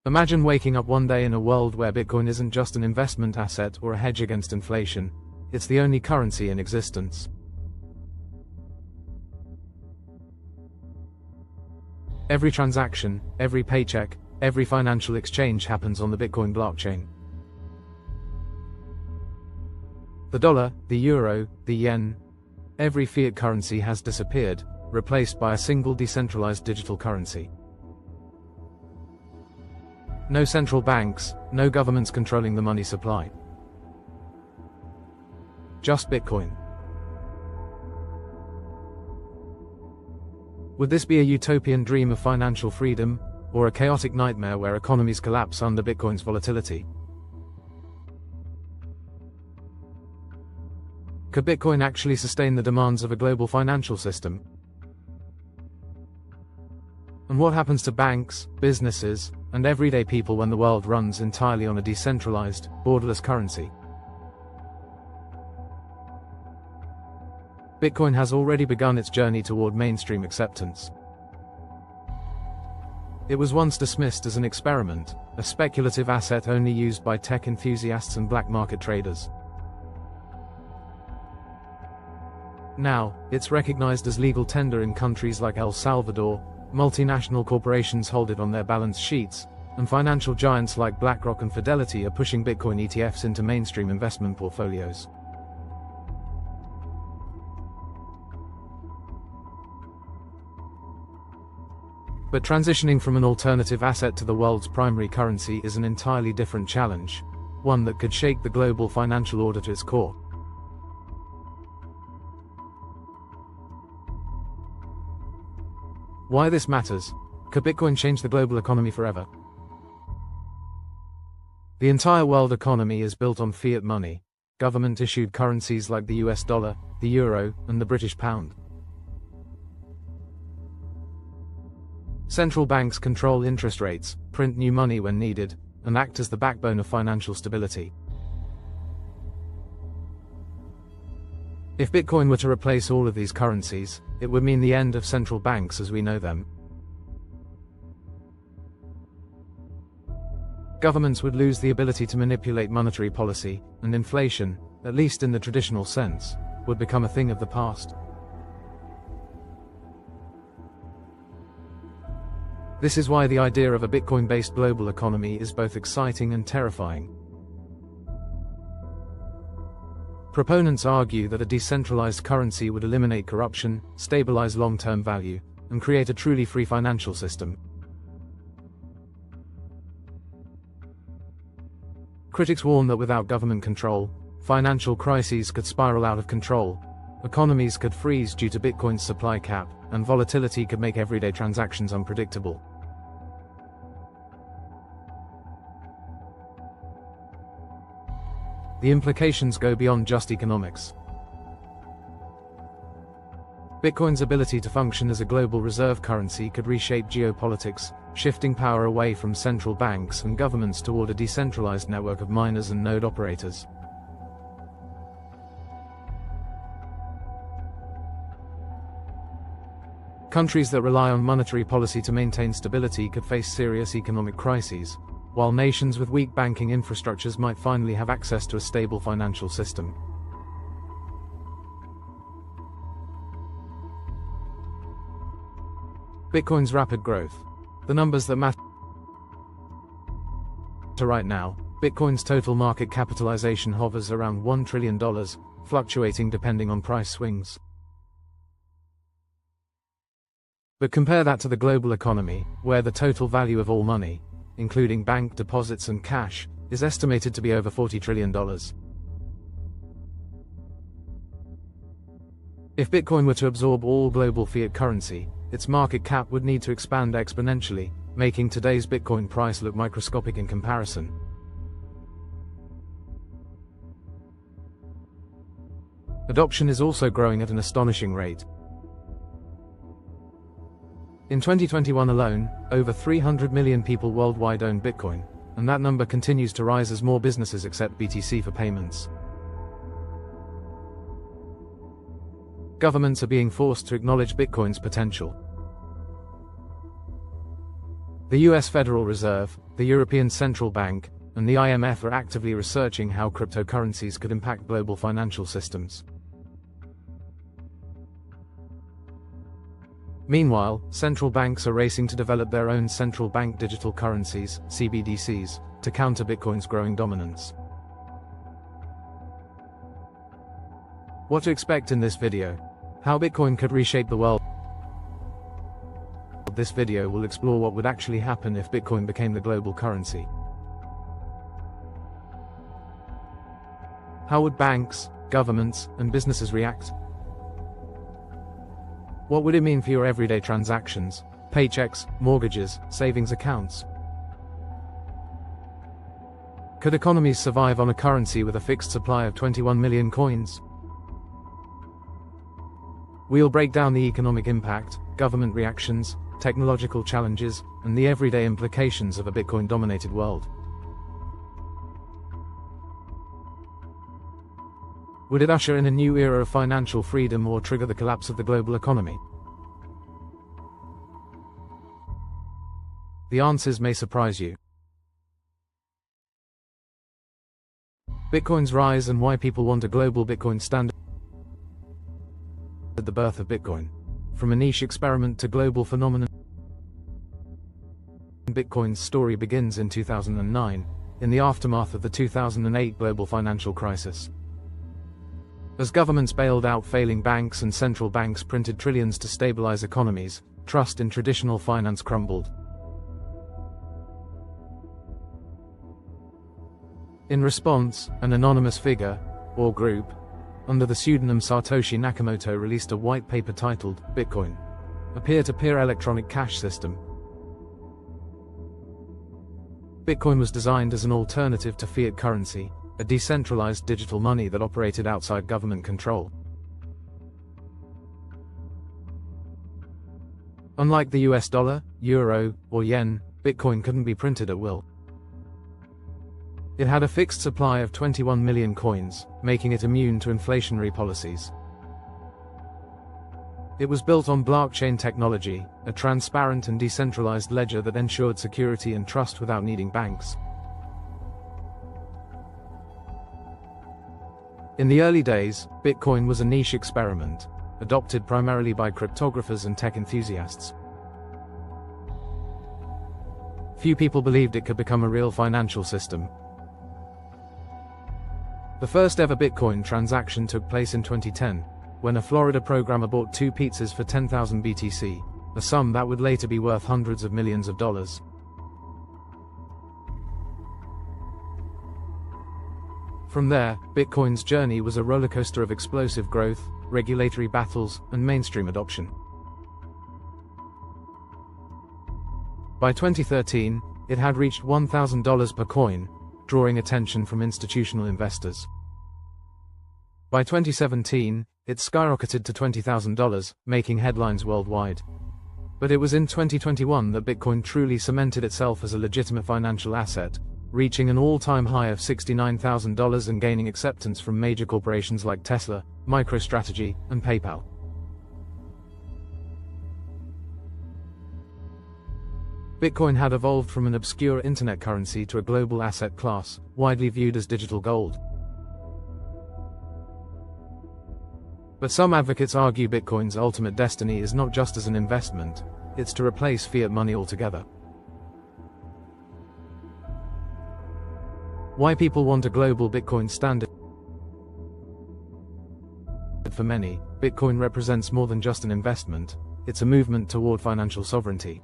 Imagine waking up one day in a world where Bitcoin isn't just an investment asset or a hedge against inflation, it's the only currency in existence. Every transaction, every paycheck, every financial exchange happens on the Bitcoin blockchain. The dollar, the euro, the yen, every fiat currency has disappeared, replaced by a single decentralized digital currency. No central banks, no governments controlling the money supply. Just Bitcoin. Would this be a utopian dream of financial freedom, or a chaotic nightmare where economies collapse under Bitcoin's volatility? Could Bitcoin actually sustain the demands of a global financial system? And what happens to banks, businesses, and everyday people when the world runs entirely on a decentralized, borderless currency? Bitcoin has already begun its journey toward mainstream acceptance. It was once dismissed as an experiment, a speculative asset only used by tech enthusiasts and black market traders. Now, it's recognized as legal tender in countries like El Salvador, multinational corporations hold it on their balance sheets, and financial giants like BlackRock and Fidelity are pushing Bitcoin ETFs into mainstream investment portfolios. But transitioning from an alternative asset to the world's primary currency is an entirely different challenge, one that could shake the global financial order to its core. Why this matters? Could Bitcoin change the global economy forever? The entire world economy is built on fiat money, government-issued currencies like the US dollar, the euro, and the British pound. Central banks control interest rates, print new money when needed, and act as the backbone of financial stability. If Bitcoin were to replace all of these currencies, it would mean the end of central banks as we know them. Governments would lose the ability to manipulate monetary policy, and inflation, at least in the traditional sense, would become a thing of the past. This is why the idea of a Bitcoin-based global economy is both exciting and terrifying. Proponents argue that a decentralized currency would eliminate corruption, stabilize long-term value, and create a truly free financial system. Critics warn that without government control, financial crises could spiral out of control, economies could freeze due to Bitcoin's supply cap, and volatility could make everyday transactions unpredictable. The implications go beyond just economics. Bitcoin's ability to function as a global reserve currency could reshape geopolitics, shifting power away from central banks and governments toward a decentralized network of miners and node operators. Countries that rely on monetary policy to maintain stability could face serious economic crises, while nations with weak banking infrastructures might finally have access to a stable financial system. Bitcoin's rapid growth. The numbers that matter right now, Bitcoin's total market capitalization hovers around $1 trillion, fluctuating depending on price swings. But compare that to the global economy, where the total value of all money, including bank deposits and cash, is estimated to be over $40 trillion. If Bitcoin were to absorb all global fiat currency, its market cap would need to expand exponentially, making today's Bitcoin price look microscopic in comparison. Adoption is also growing at an astonishing rate. In 2021 alone, over 300 million people worldwide own Bitcoin, and that number continues to rise as more businesses accept BTC for payments. Governments are being forced to acknowledge Bitcoin's potential. The US Federal Reserve, the European Central Bank, and the IMF are actively researching how cryptocurrencies could impact global financial systems. Meanwhile, central banks are racing to develop their own central bank digital currencies, CBDCs, to counter Bitcoin's growing dominance. What to expect in this video? How Bitcoin could reshape the world. This video will explore what would actually happen if Bitcoin became the global currency. How would banks, governments, and businesses react? What would it mean for your everyday transactions, paychecks, mortgages, savings accounts? Could economies survive on a currency with a fixed supply of 21 million coins? We'll break down the economic impact, government reactions, technological challenges, and the everyday implications of a Bitcoin-dominated world. Would it usher in a new era of financial freedom or trigger the collapse of the global economy? The answers may surprise you. Bitcoin's rise and why people want a global Bitcoin standard. The birth of Bitcoin. From a niche experiment to global phenomenon. Bitcoin's story begins in 2009, in the aftermath of the 2008 global financial crisis. As governments bailed out failing banks and central banks printed trillions to stabilize economies, trust in traditional finance crumbled. In response, an anonymous figure, or group, under the pseudonym Satoshi Nakamoto released a white paper titled Bitcoin, a peer-to-peer electronic cash system. Bitcoin was designed as an alternative to fiat currency, a decentralized digital money that operated outside government control. Unlike the US dollar, euro, or yen, Bitcoin couldn't be printed at will. It had a fixed supply of 21 million coins, making it immune to inflationary policies. It was built on blockchain technology, a transparent and decentralized ledger that ensured security and trust without needing banks. In the early days, Bitcoin was a niche experiment, adopted primarily by cryptographers and tech enthusiasts. Few people believed it could become a real financial system. The first ever Bitcoin transaction took place in 2010, when a Florida programmer bought 2 pizzas for 10,000 BTC, a sum that would later be worth hundreds of millions of dollars. From there, Bitcoin's journey was a rollercoaster of explosive growth, regulatory battles, and mainstream adoption. By 2013, it had reached $1,000 per coin, drawing attention from institutional investors. By 2017, it skyrocketed to $20,000, making headlines worldwide. But it was in 2021 that Bitcoin truly cemented itself as a legitimate financial asset, reaching an all-time high of $69,000 and gaining acceptance from major corporations like Tesla, MicroStrategy, and PayPal. Bitcoin had evolved from an obscure internet currency to a global asset class, widely viewed as digital gold. But some advocates argue Bitcoin's ultimate destiny is not just as an investment, it's to replace fiat money altogether. Why people want a global Bitcoin standard? For many, Bitcoin represents more than just an investment, it's a movement toward financial sovereignty.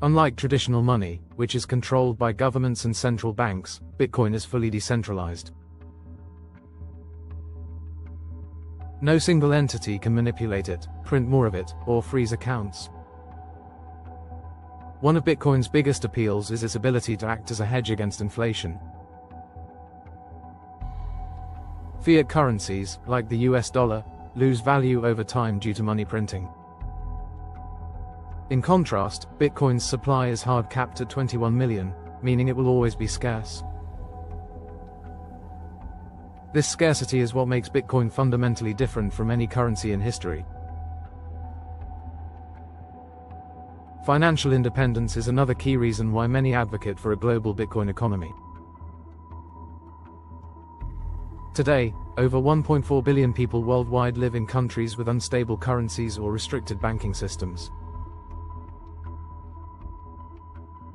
Unlike traditional money, which is controlled by governments and central banks, Bitcoin is fully decentralized. No single entity can manipulate it, print more of it, or freeze accounts. One of Bitcoin's biggest appeals is its ability to act as a hedge against inflation. Fiat currencies, like the US dollar, lose value over time due to money printing. In contrast, Bitcoin's supply is hard capped at 21 million, meaning it will always be scarce. This scarcity is what makes Bitcoin fundamentally different from any currency in history. Financial independence is another key reason why many advocate for a global Bitcoin economy. Today, over 1.4 billion people worldwide live in countries with unstable currencies or restricted banking systems.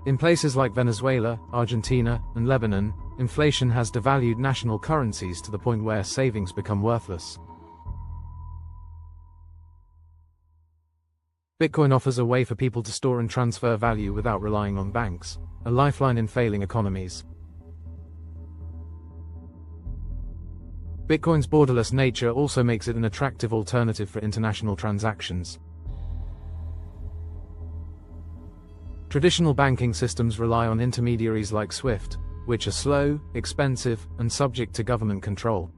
In places like Venezuela, Argentina, and Lebanon, inflation has devalued national currencies to the point where savings become worthless. Bitcoin offers a way for people to store and transfer value without relying on banks, a lifeline in failing economies. Bitcoin's borderless nature also makes it an attractive alternative for international transactions. Traditional banking systems rely on intermediaries like SWIFT, which are slow, expensive, and subject to government control.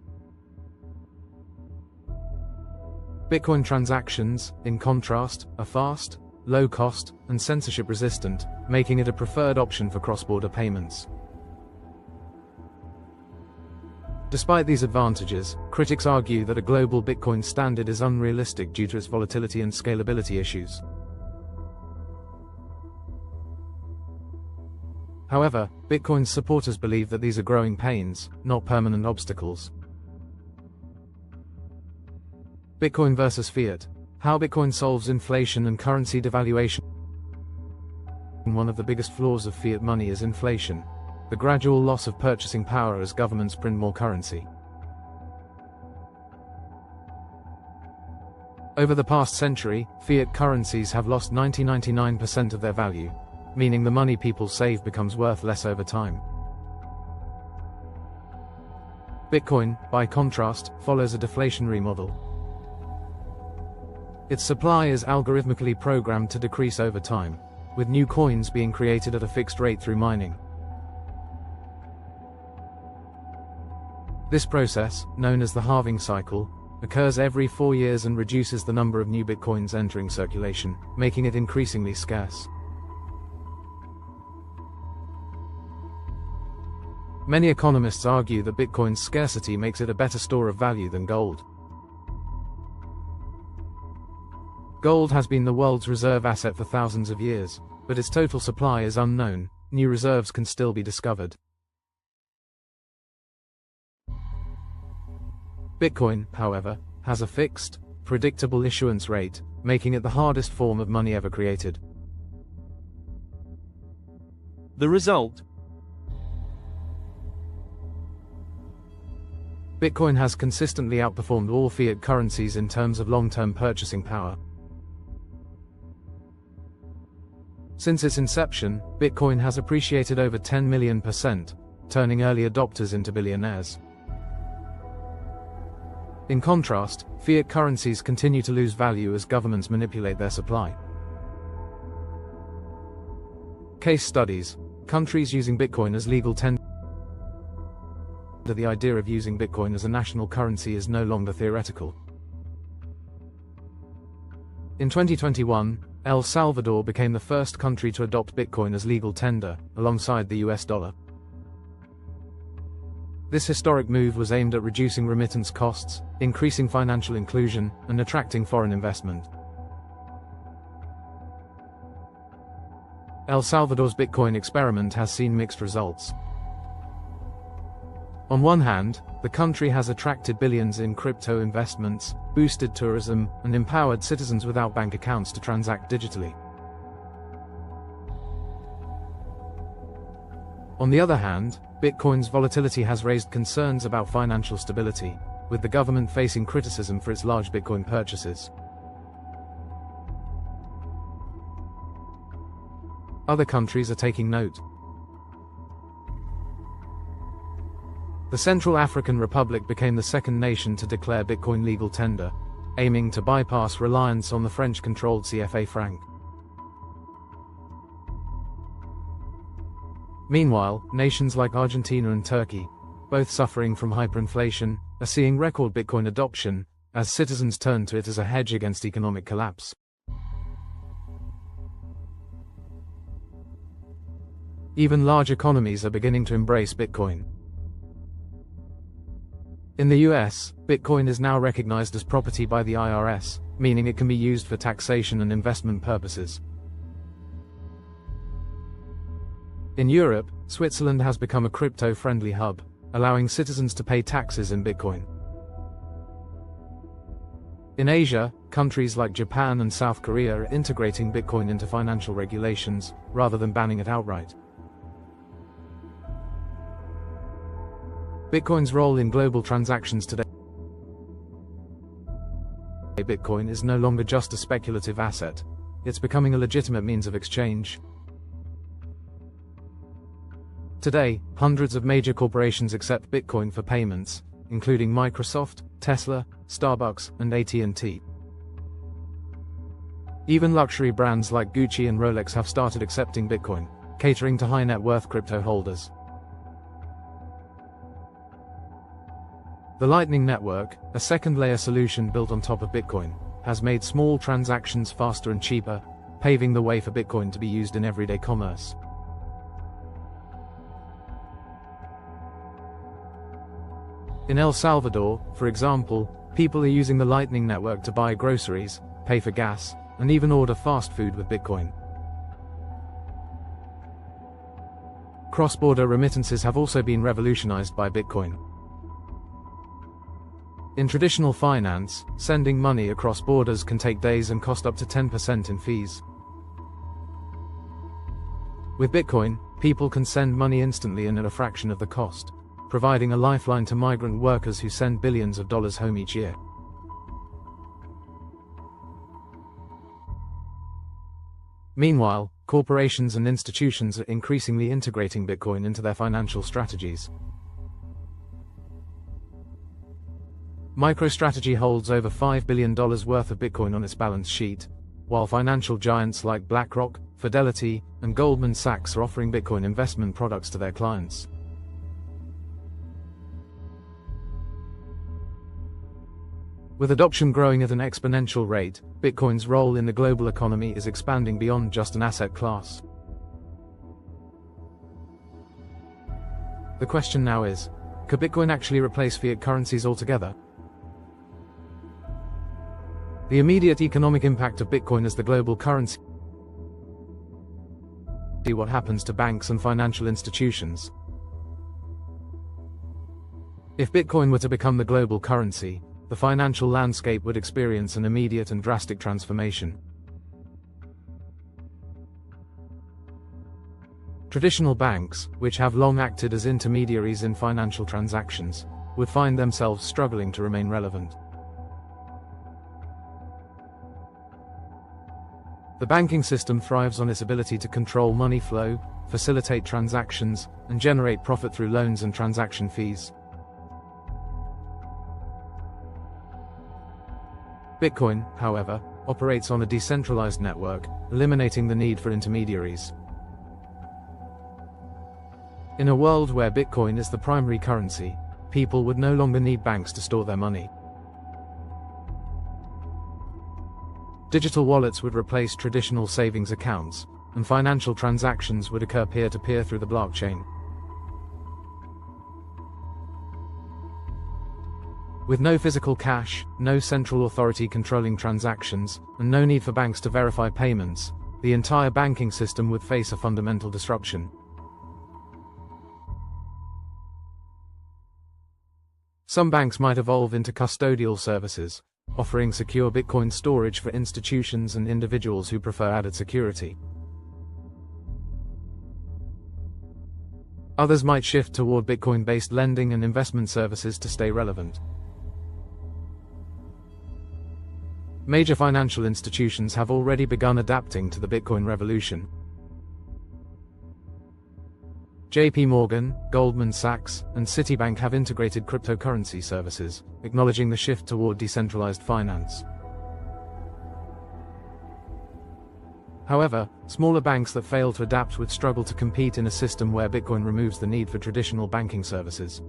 Bitcoin transactions, in contrast, are fast, low-cost, and censorship-resistant, making it a preferred option for cross-border payments. Despite these advantages, critics argue that a global Bitcoin standard is unrealistic due to its volatility and scalability issues. However, Bitcoin's supporters believe that these are growing pains, not permanent obstacles. Bitcoin versus Fiat: how Bitcoin solves inflation and currency devaluation. One of the biggest flaws of fiat money is inflation, the gradual loss of purchasing power as governments print more currency. Over the past century, fiat currencies have lost 99% of their value, meaning the money people save becomes worth less over time. Bitcoin, by contrast, follows a deflationary model. Its supply is algorithmically programmed to decrease over time, with new coins being created at a fixed rate through mining. This process, known as the halving cycle, occurs every 4 years and reduces the number of new Bitcoins entering circulation, making it increasingly scarce. Many economists argue that Bitcoin's scarcity makes it a better store of value than gold. Gold has been the world's reserve asset for thousands of years, but its total supply is unknown. New reserves can still be discovered. Bitcoin, however, has a fixed, predictable issuance rate, making it the hardest form of money ever created. The result: Bitcoin has consistently outperformed all fiat currencies in terms of long-term purchasing power. Since its inception, Bitcoin has appreciated over 10 million%, turning early adopters into billionaires. In contrast, fiat currencies continue to lose value as governments manipulate their supply. Case studies: countries using Bitcoin as legal tender. The idea of using Bitcoin as a national currency is no longer theoretical. In 2021, El Salvador became the first country to adopt Bitcoin as legal tender, alongside the US dollar. This historic move was aimed at reducing remittance costs, increasing financial inclusion, and attracting foreign investment. El Salvador's Bitcoin experiment has seen mixed results. On one hand, the country has attracted billions in crypto investments, boosted tourism, and empowered citizens without bank accounts to transact digitally. On the other hand, Bitcoin's volatility has raised concerns about financial stability, with the government facing criticism for its large Bitcoin purchases. Other countries are taking note. The Central African Republic became the second nation to declare Bitcoin legal tender, aiming to bypass reliance on the French-controlled CFA franc. Meanwhile, nations like Argentina and Turkey, both suffering from hyperinflation, are seeing record Bitcoin adoption, as citizens turn to it as a hedge against economic collapse. Even large economies are beginning to embrace Bitcoin. In the US, Bitcoin is now recognized as property by the IRS, meaning it can be used for taxation and investment purposes. In Europe, Switzerland has become a crypto-friendly hub, allowing citizens to pay taxes in Bitcoin. In Asia, countries like Japan and South Korea are integrating Bitcoin into financial regulations, rather than banning it outright. Bitcoin's role in global transactions today. Bitcoin is no longer just a speculative asset. It's becoming a legitimate means of exchange. Today, hundreds of major corporations accept Bitcoin for payments, including Microsoft, Tesla, Starbucks, and AT&T. Even luxury brands like Gucci and Rolex have started accepting Bitcoin, catering to high net worth crypto holders. The Lightning Network, a second-layer solution built on top of Bitcoin, has made small transactions faster and cheaper, paving the way for Bitcoin to be used in everyday commerce. In El Salvador, for example, people are using the Lightning Network to buy groceries, pay for gas, and even order fast food with Bitcoin. Cross-border remittances have also been revolutionized by Bitcoin. In traditional finance, sending money across borders can take days and cost up to 10% in fees. With Bitcoin, people can send money instantly and at a fraction of the cost, providing a lifeline to migrant workers who send billions of dollars home each year. Meanwhile, corporations and institutions are increasingly integrating Bitcoin into their financial strategies. MicroStrategy holds over $5 billion worth of Bitcoin on its balance sheet, while financial giants like BlackRock, Fidelity, and Goldman Sachs are offering Bitcoin investment products to their clients. With adoption growing at an exponential rate, Bitcoin's role in the global economy is expanding beyond just an asset class. The question now is, could Bitcoin actually replace fiat currencies altogether? The immediate economic impact of Bitcoin as the global currency. What happens to banks and financial institutions? If Bitcoin were to become the global currency, the financial landscape would experience an immediate and drastic transformation. Traditional banks, which have long acted as intermediaries in financial transactions, would find themselves struggling to remain relevant. The banking system thrives on its ability to control money flow, facilitate transactions, and generate profit through loans and transaction fees. Bitcoin, however, operates on a decentralized network, eliminating the need for intermediaries. In a world where Bitcoin is the primary currency, people would no longer need banks to store their money. Digital wallets would replace traditional savings accounts, and financial transactions would occur peer-to-peer through the blockchain. With no physical cash, no central authority controlling transactions, and no need for banks to verify payments, the entire banking system would face a fundamental disruption. Some banks might evolve into custodial services, offering secure Bitcoin storage for institutions and individuals who prefer added security. Others might shift toward Bitcoin-based lending and investment services to stay relevant. Major financial institutions have already begun adapting to the Bitcoin revolution. JP Morgan, Goldman Sachs, and Citibank have integrated cryptocurrency services, acknowledging the shift toward decentralized finance. However, smaller banks that fail to adapt would struggle to compete in a system where Bitcoin removes the need for traditional banking services.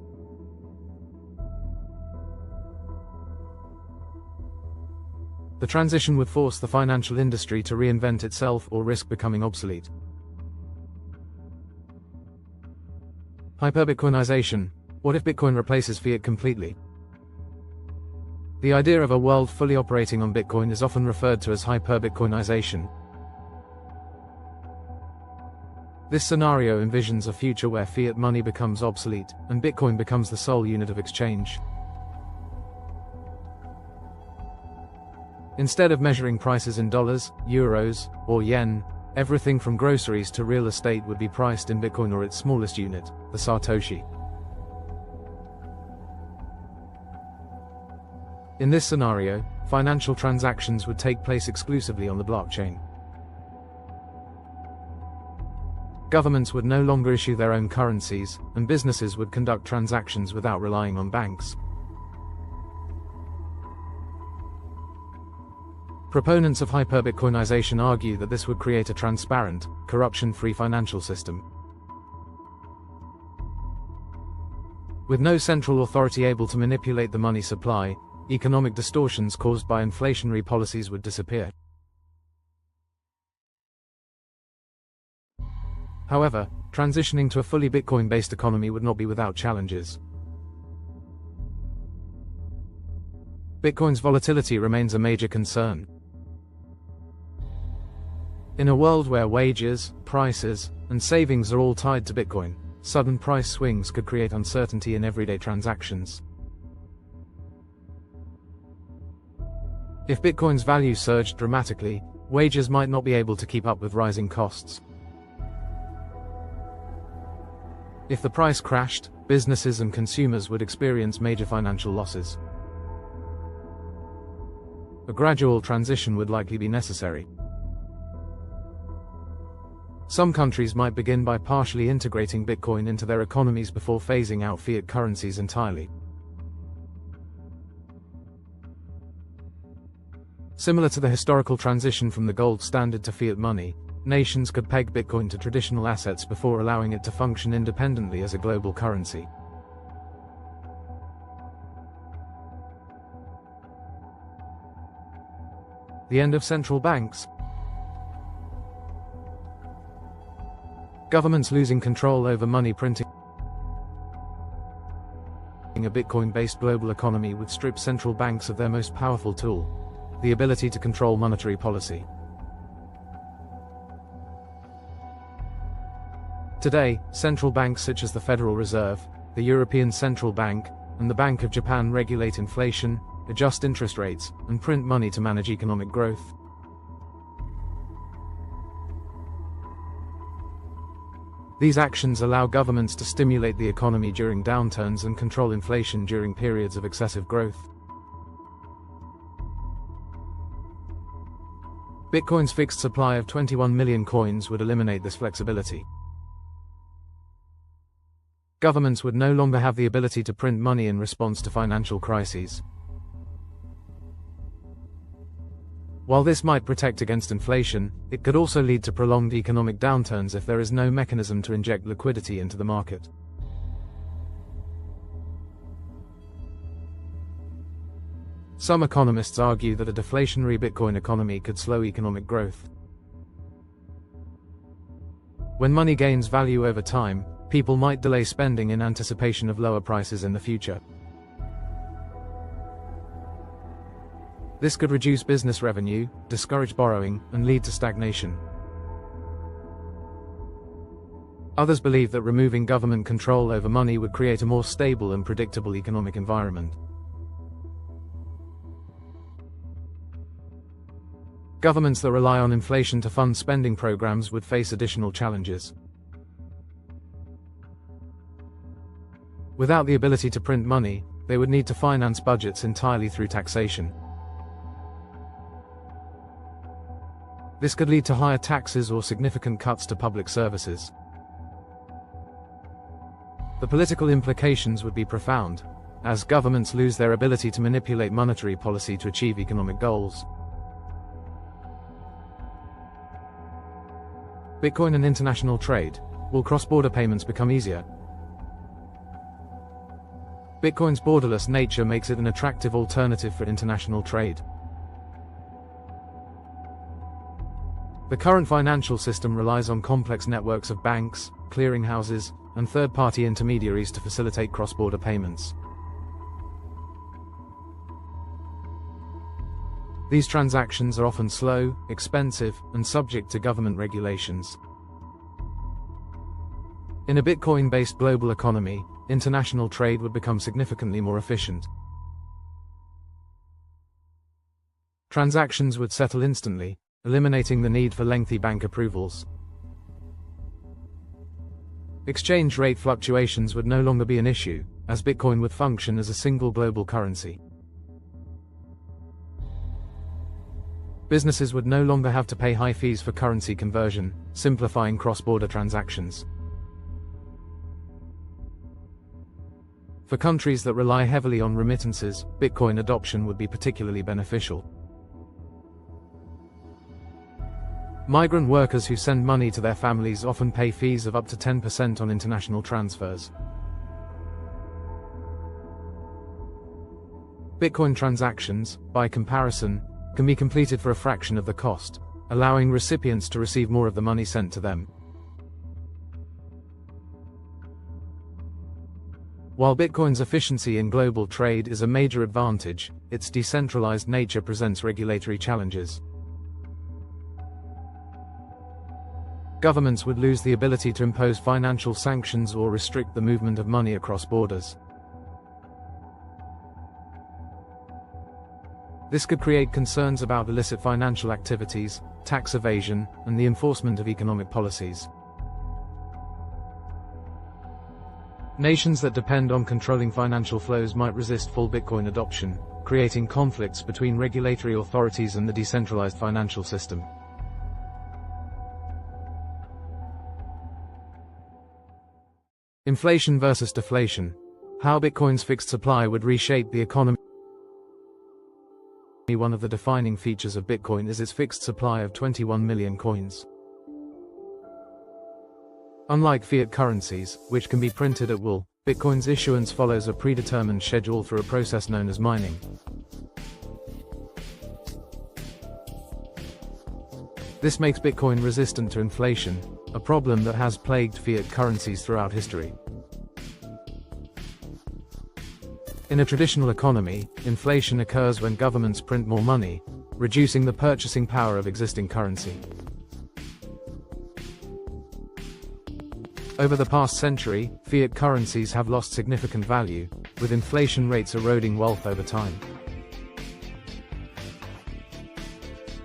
The transition would force the financial industry to reinvent itself or risk becoming obsolete. Hyperbitcoinization. What if Bitcoin replaces fiat completely? The idea of a world fully operating on Bitcoin is often referred to as hyperbitcoinization. This scenario envisions a future where fiat money becomes obsolete, and Bitcoin becomes the sole unit of exchange. Instead of measuring prices in dollars, euros, or yen, everything from groceries to real estate would be priced in Bitcoin or its smallest unit, the Satoshi. In this scenario, financial transactions would take place exclusively on the blockchain. Governments would no longer issue their own currencies, and businesses would conduct transactions without relying on banks. Proponents of hyper-Bitcoinization argue that this would create a transparent, corruption-free financial system. With no central authority able to manipulate the money supply, economic distortions caused by inflationary policies would disappear. However, transitioning to a fully Bitcoin-based economy would not be without challenges. Bitcoin's volatility remains a major concern. In a world where wages, prices, and savings are all tied to Bitcoin, sudden price swings could create uncertainty in everyday transactions. If Bitcoin's value surged dramatically, wages might not be able to keep up with rising costs. If the price crashed, businesses and consumers would experience major financial losses. A gradual transition would likely be necessary. Some countries might begin by partially integrating Bitcoin into their economies before phasing out fiat currencies entirely. Similar to the historical transition from the gold standard to fiat money, nations could peg Bitcoin to traditional assets before allowing it to function independently as a global currency. The end of central banks. Governments losing control over money printing. A Bitcoin-based global economy would strip central banks of their most powerful tool, the ability to control monetary policy. Today, central banks such as the Federal Reserve, the European Central Bank, and the Bank of Japan regulate inflation, adjust interest rates, and print money to manage economic growth. These actions allow governments to stimulate the economy during downturns and control inflation during periods of excessive growth. Bitcoin's fixed supply of 21 million coins would eliminate this flexibility. Governments would no longer have the ability to print money in response to financial crises. While this might protect against inflation, it could also lead to prolonged economic downturns if there is no mechanism to inject liquidity into the market. Some economists argue that a deflationary Bitcoin economy could slow economic growth. When money gains value over time, people might delay spending in anticipation of lower prices in the future. This could reduce business revenue, discourage borrowing, and lead to stagnation. Others believe that removing government control over money would create a more stable and predictable economic environment. Governments that rely on inflation to fund spending programs would face additional challenges. Without the ability to print money, they would need to finance budgets entirely through taxation. This could lead to higher taxes or significant cuts to public services. The political implications would be profound, as governments lose their ability to manipulate monetary policy to achieve economic goals. Bitcoin and international trade. Will cross-border payments become easier? Bitcoin's borderless nature makes it an attractive alternative for international trade. The current financial system relies on complex networks of banks, clearinghouses, and third-party intermediaries to facilitate cross-border payments. These transactions are often slow, expensive, and subject to government regulations. In a Bitcoin-based global economy, international trade would become significantly more efficient. Transactions would settle instantly, eliminating the need for lengthy bank approvals. Exchange rate fluctuations would no longer be an issue, as Bitcoin would function as a single global currency. Businesses would no longer have to pay high fees for currency conversion, simplifying cross-border transactions. For countries that rely heavily on remittances, Bitcoin adoption would be particularly beneficial. Migrant workers who send money to their families often pay fees of up to 10% on international transfers. Bitcoin transactions, by comparison, can be completed for a fraction of the cost, allowing recipients to receive more of the money sent to them. While Bitcoin's efficiency in global trade is a major advantage, its decentralized nature presents regulatory challenges. Governments would lose the ability to impose financial sanctions or restrict the movement of money across borders. This could create concerns about illicit financial activities, tax evasion, and the enforcement of economic policies. Nations that depend on controlling financial flows might resist full Bitcoin adoption, creating conflicts between regulatory authorities and the decentralized financial system. Inflation versus deflation. How Bitcoin's fixed supply would reshape the economy. One of the defining features of Bitcoin is its fixed supply of 21 million coins. Unlike fiat currencies, which can be printed at will, Bitcoin's issuance follows a predetermined schedule through a process known as mining. This makes Bitcoin resistant to inflation, a problem that has plagued fiat currencies throughout history. In a traditional economy, inflation occurs when governments print more money, reducing the purchasing power of existing currency. Over the past century, fiat currencies have lost significant value, with inflation rates eroding wealth over time.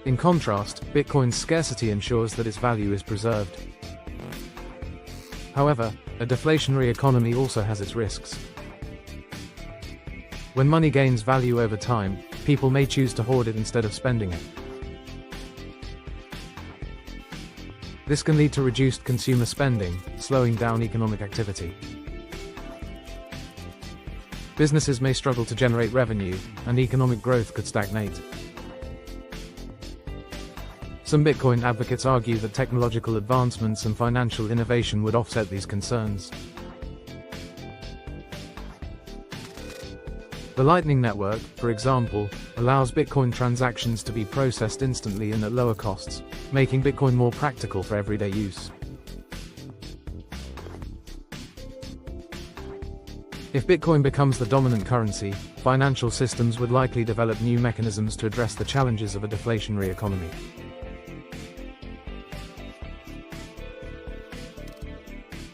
In contrast, Bitcoin's scarcity ensures that its value is preserved. However, a deflationary economy also has its risks. When money gains value over time, people may choose to hoard it instead of spending it. This can lead to reduced consumer spending, slowing down economic activity. Businesses may struggle to generate revenue, and economic growth could stagnate. Some Bitcoin advocates argue that technological advancements and financial innovation would offset these concerns. The Lightning Network, for example, allows Bitcoin transactions to be processed instantly and at lower costs, making Bitcoin more practical for everyday use. If Bitcoin becomes the dominant currency, financial systems would likely develop new mechanisms to address the challenges of a deflationary economy.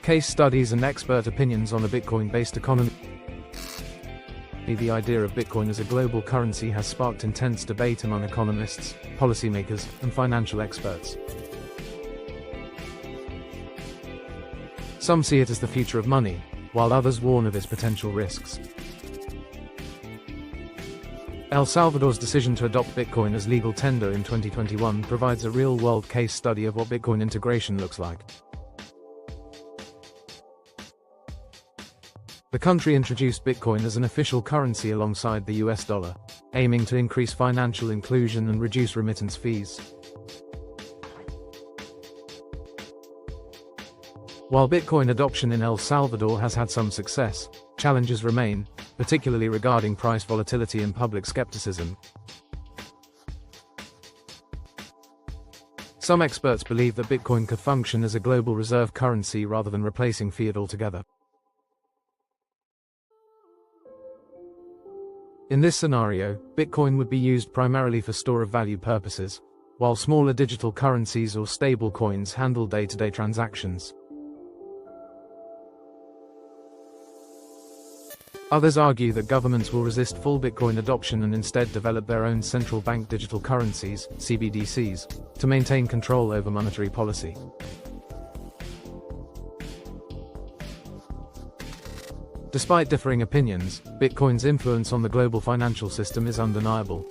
Case studies and expert opinions on a Bitcoin-based economy. The idea of Bitcoin as a global currency has sparked intense debate among economists, policymakers, and financial experts. Some see it as the future of money, while others warn of its potential risks. El Salvador's decision to adopt Bitcoin as legal tender in 2021 provides a real-world case study of what Bitcoin integration looks like. The country introduced Bitcoin as an official currency alongside the US dollar, aiming to increase financial inclusion and reduce remittance fees. While Bitcoin adoption in El Salvador has had some success, challenges remain, particularly regarding price volatility and public skepticism. Some experts believe that Bitcoin could function as a global reserve currency rather than replacing fiat altogether. In this scenario, Bitcoin would be used primarily for store of value purposes, while smaller digital currencies or stable coins handle day-to-day transactions. Others argue that governments will resist full Bitcoin adoption and instead develop their own central bank digital currencies, CBDCs, to maintain control over monetary policy. Despite differing opinions, Bitcoin's influence on the global financial system is undeniable.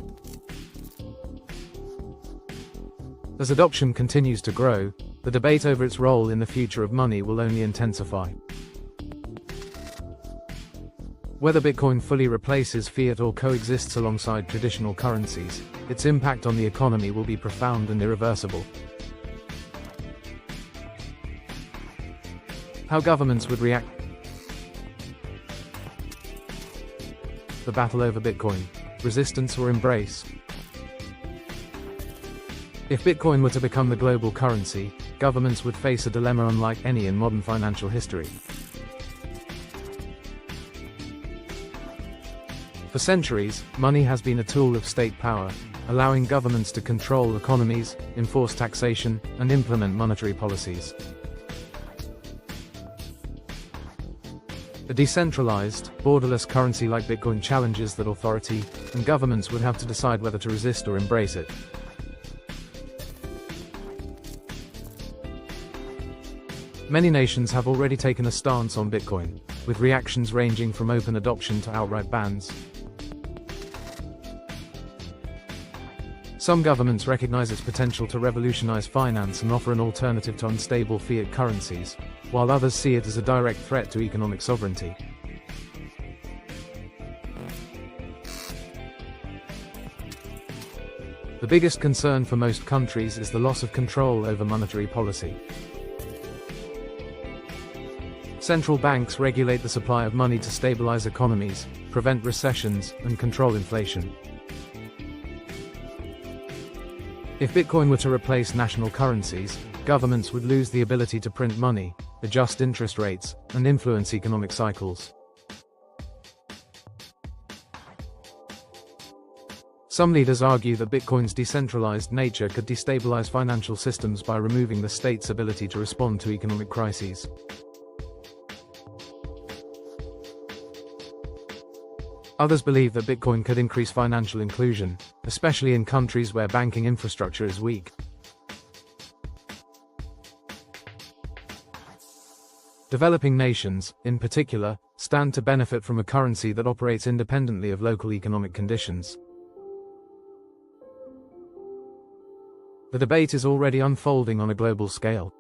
As adoption continues to grow, the debate over its role in the future of money will only intensify. Whether Bitcoin fully replaces fiat or coexists alongside traditional currencies, its impact on the economy will be profound and irreversible. How governments would react. The battle over Bitcoin: resistance or embrace? If Bitcoin were to become the global currency, governments would face a dilemma unlike any in modern financial history. For centuries, money has been a tool of state power, allowing governments to control economies, enforce taxation, and implement monetary policies. A decentralized, borderless currency like Bitcoin challenges that authority, and governments would have to decide whether to resist or embrace it. Many nations have already taken a stance on Bitcoin, with reactions ranging from open adoption to outright bans. Some governments recognize its potential to revolutionize finance and offer an alternative to unstable fiat currencies, while others see it as a direct threat to economic sovereignty. The biggest concern for most countries is the loss of control over monetary policy. Central banks regulate the supply of money to stabilize economies, prevent recessions, and control inflation. If Bitcoin were to replace national currencies, governments would lose the ability to print money, adjust interest rates, and influence economic cycles. Some leaders argue that Bitcoin's decentralized nature could destabilize financial systems by removing the state's ability to respond to economic crises. Others believe that Bitcoin could increase financial inclusion, especially in countries where banking infrastructure is weak. Developing nations, in particular, stand to benefit from a currency that operates independently of local economic conditions. The debate is already unfolding on a global scale.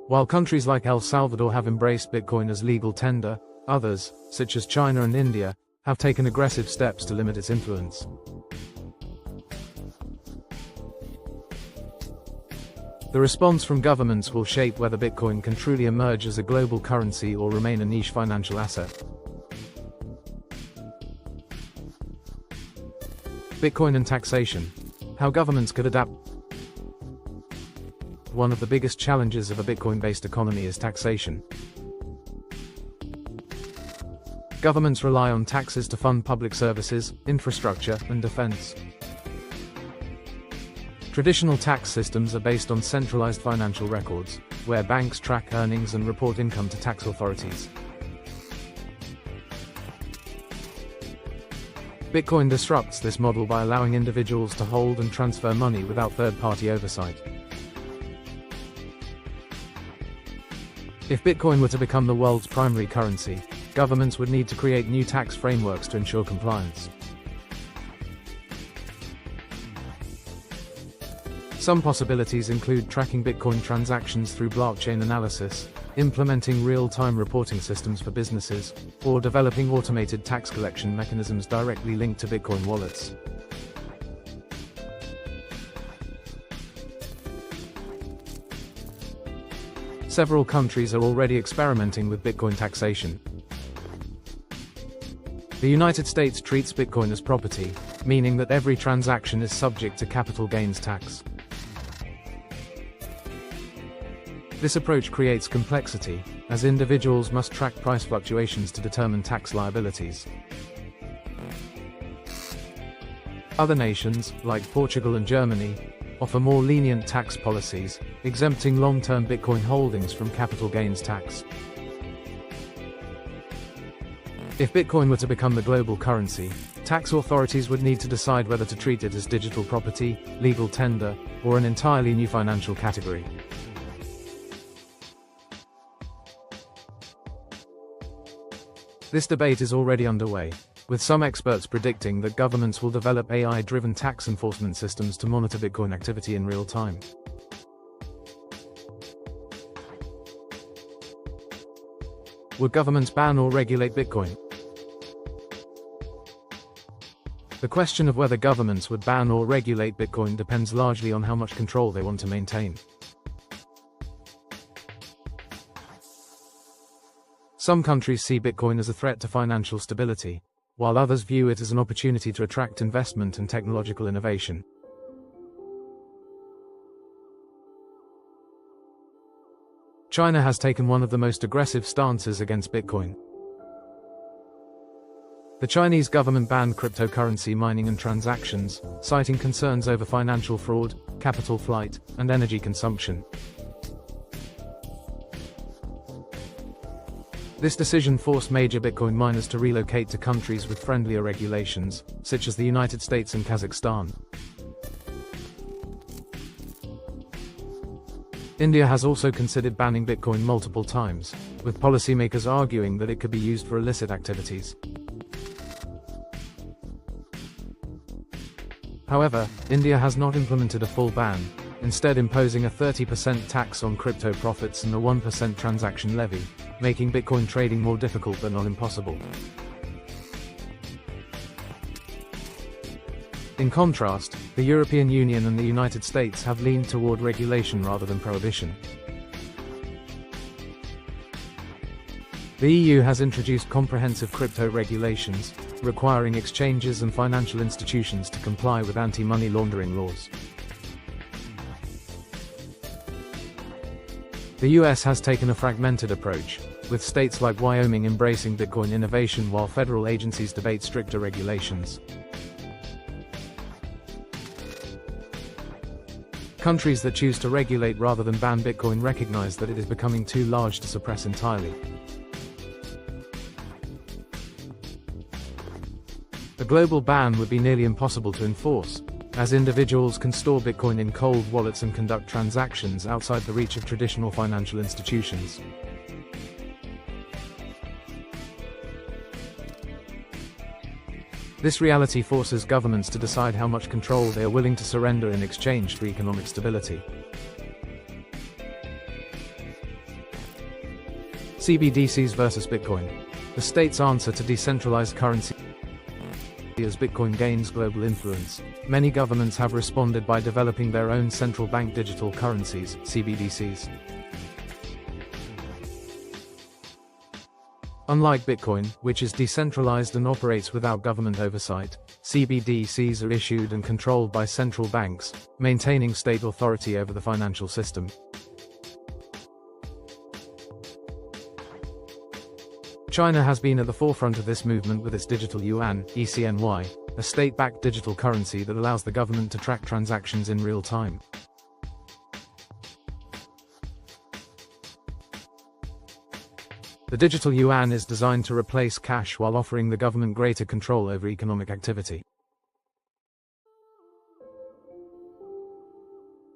While countries like El Salvador have embraced Bitcoin as legal tender, others, such as China and India, have taken aggressive steps to limit its influence. The response from governments will shape whether Bitcoin can truly emerge as a global currency or remain a niche financial asset. Bitcoin and taxation: how governments could adapt. One of the biggest challenges of a Bitcoin-based economy is taxation. Governments rely on taxes to fund public services, infrastructure, and defense. Traditional tax systems are based on centralized financial records, where banks track earnings and report income to tax authorities. Bitcoin disrupts this model by allowing individuals to hold and transfer money without third-party oversight. If Bitcoin were to become the world's primary currency, governments would need to create new tax frameworks to ensure compliance. Some possibilities include tracking Bitcoin transactions through blockchain analysis, implementing real-time reporting systems for businesses, or developing automated tax collection mechanisms directly linked to Bitcoin wallets. Several countries are already experimenting with Bitcoin taxation. The United States treats Bitcoin as property, meaning that every transaction is subject to capital gains tax. This approach creates complexity, as individuals must track price fluctuations to determine tax liabilities. Other nations, like Portugal and Germany, offer more lenient tax policies, exempting long-term Bitcoin holdings from capital gains tax. If Bitcoin were to become the global currency, tax authorities would need to decide whether to treat it as digital property, legal tender, or an entirely new financial category. This debate is already underway, with some experts predicting that governments will develop AI-driven tax enforcement systems to monitor Bitcoin activity in real time. Would governments ban or regulate Bitcoin? The question of whether governments would ban or regulate Bitcoin depends largely on how much control they want to maintain. Some countries see Bitcoin as a threat to financial stability, while others view it as an opportunity to attract investment and technological innovation. China has taken one of the most aggressive stances against Bitcoin. The Chinese government banned cryptocurrency mining and transactions, citing concerns over financial fraud, capital flight, and energy consumption. This decision forced major Bitcoin miners to relocate to countries with friendlier regulations, such as the United States and Kazakhstan. India has also considered banning Bitcoin multiple times, with policymakers arguing that it could be used for illicit activities. However, India has not implemented a full ban, instead imposing a 30% tax on crypto profits and a 1% transaction levy, making Bitcoin trading more difficult but not impossible. In contrast, the European Union and the United States have leaned toward regulation rather than prohibition. The EU has introduced comprehensive crypto regulations, requiring exchanges and financial institutions to comply with anti-money laundering laws. The US has taken a fragmented approach, with states like Wyoming embracing Bitcoin innovation while federal agencies debate stricter regulations. Countries that choose to regulate rather than ban Bitcoin recognize that it is becoming too large to suppress entirely. A global ban would be nearly impossible to enforce, as individuals can store Bitcoin in cold wallets and conduct transactions outside the reach of traditional financial institutions. This reality forces governments to decide how much control they are willing to surrender in exchange for economic stability. CBDCs versus Bitcoin. The state's answer to decentralized currency. As Bitcoin gains global influence, many governments have responded by developing their own central bank digital currencies, CBDCs. Unlike Bitcoin, which is decentralized and operates without government oversight, CBDCs are issued and controlled by central banks, maintaining state authority over the financial system. China has been at the forefront of this movement with its digital yuan, ECNY, a state-backed digital currency that allows the government to track transactions in real time. The digital yuan is designed to replace cash while offering the government greater control over economic activity.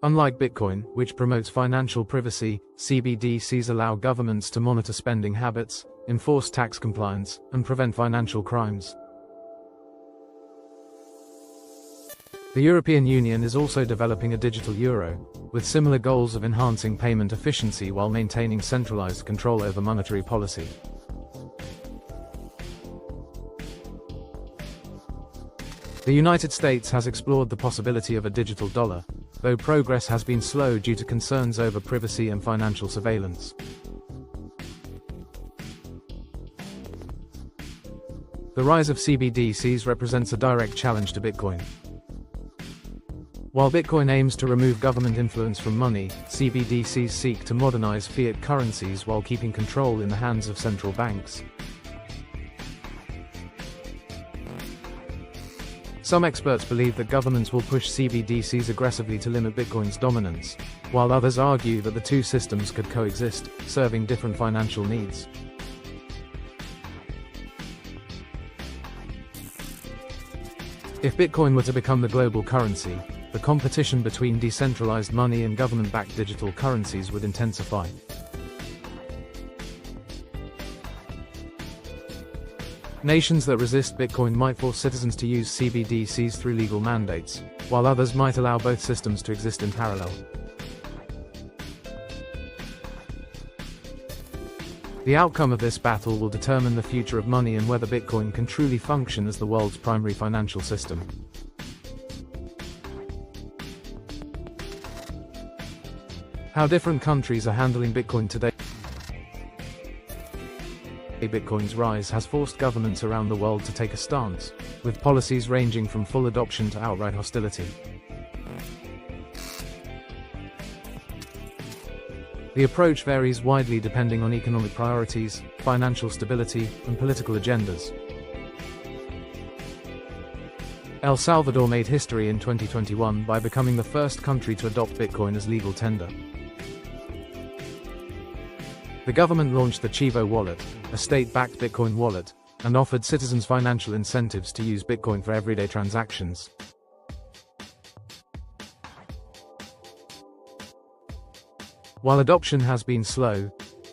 Unlike Bitcoin, which promotes financial privacy, CBDCs allow governments to monitor spending habits, enforce tax compliance, and prevent financial crimes. The European Union is also developing a digital euro, with similar goals of enhancing payment efficiency while maintaining centralized control over monetary policy. The United States has explored the possibility of a digital dollar, though progress has been slow due to concerns over privacy and financial surveillance. The rise of CBDCs represents a direct challenge to Bitcoin. While Bitcoin aims to remove government influence from money, CBDCs seek to modernize fiat currencies while keeping control in the hands of central banks. Some experts believe that governments will push CBDCs aggressively to limit Bitcoin's dominance, while others argue that the two systems could coexist, serving different financial needs. If Bitcoin were to become the global currency, the competition between decentralized money and government-backed digital currencies would intensify. Nations that resist Bitcoin might force citizens to use CBDCs through legal mandates, while others might allow both systems to exist in parallel. The outcome of this battle will determine the future of money and whether Bitcoin can truly function as the world's primary financial system. How different countries are handling Bitcoin today. Bitcoin's rise has forced governments around the world to take a stance, with policies ranging from full adoption to outright hostility. The approach varies widely depending on economic priorities, financial stability, and political agendas. El Salvador made history in 2021 by becoming the first country to adopt Bitcoin as legal tender. The government launched the Chivo wallet, a state-backed Bitcoin wallet, and offered citizens financial incentives to use Bitcoin for everyday transactions. While adoption has been slow,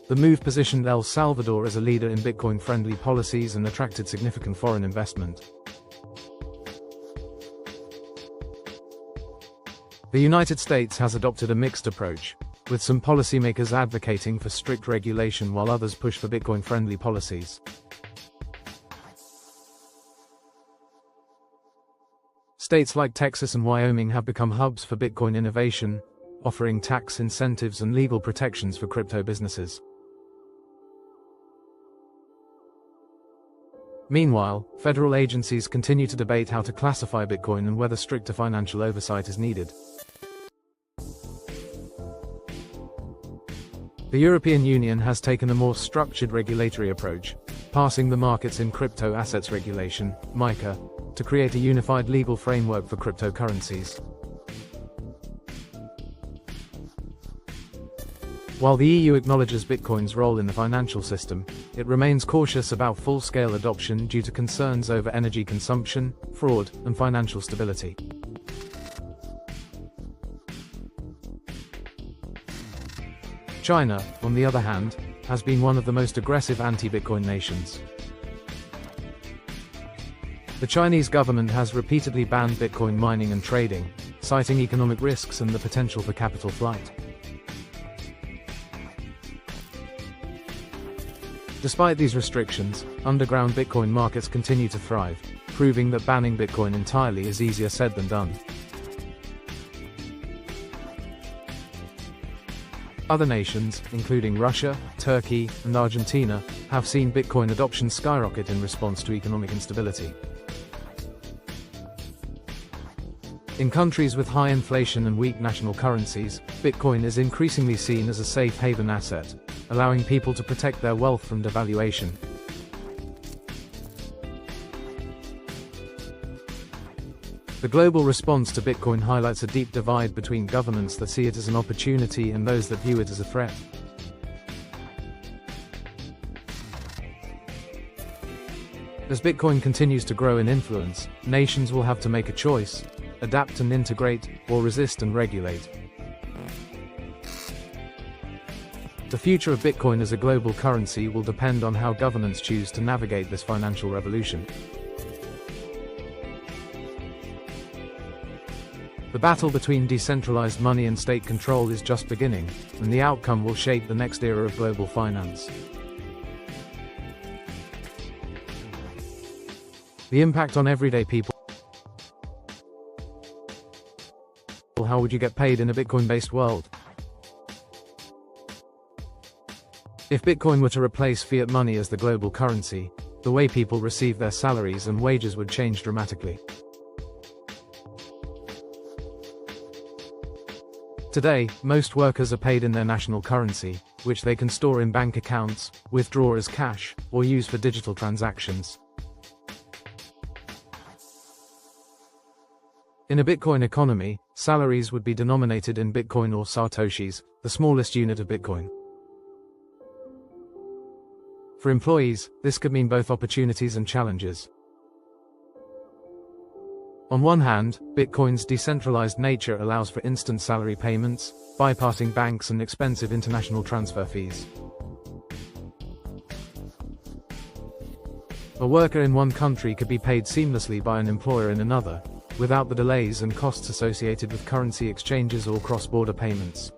the move positioned El Salvador as a leader in Bitcoin-friendly policies and attracted significant foreign investment. The United States has adopted a mixed approach, with some policymakers advocating for strict regulation while others push for Bitcoin-friendly policies. States like Texas and Wyoming have become hubs for Bitcoin innovation, offering tax incentives and legal protections for crypto businesses. Meanwhile, federal agencies continue to debate how to classify Bitcoin and whether stricter financial oversight is needed. The European Union has taken a more structured regulatory approach, passing the Markets in Crypto Assets Regulation, MiCA, to create a unified legal framework for cryptocurrencies. While the EU acknowledges Bitcoin's role in the financial system, it remains cautious about full-scale adoption due to concerns over energy consumption, fraud, and financial stability. China, on the other hand, has been one of the most aggressive anti-Bitcoin nations. The Chinese government has repeatedly banned Bitcoin mining and trading, citing economic risks and the potential for capital flight. Despite these restrictions, underground Bitcoin markets continue to thrive, proving that banning Bitcoin entirely is easier said than done. Other nations, including Russia, Turkey, and Argentina, have seen Bitcoin adoption skyrocket in response to economic instability. In countries with high inflation and weak national currencies, Bitcoin is increasingly seen as a safe haven asset, allowing people to protect their wealth from devaluation. The global response to Bitcoin highlights a deep divide between governments that see it as an opportunity and those that view it as a threat. As Bitcoin continues to grow in influence, nations will have to make a choice: adapt and integrate, or resist and regulate. The future of Bitcoin as a global currency will depend on how governments choose to navigate this financial revolution. The battle between decentralized money and state control is just beginning, and the outcome will shape the next era of global finance. The impact on everyday people. How would you get paid in a Bitcoin-based world? If Bitcoin were to replace fiat money as the global currency, the way people receive their salaries and wages would change dramatically. Today, most workers are paid in their national currency, which they can store in bank accounts, withdraw as cash, or use for digital transactions. In a Bitcoin economy, salaries would be denominated in Bitcoin or Satoshis, the smallest unit of Bitcoin. For employees, this could mean both opportunities and challenges. On one hand, Bitcoin's decentralized nature allows for instant salary payments, bypassing banks and expensive international transfer fees. A worker in one country could be paid seamlessly by an employer in another, without the delays and costs associated with currency exchanges or cross-border payments.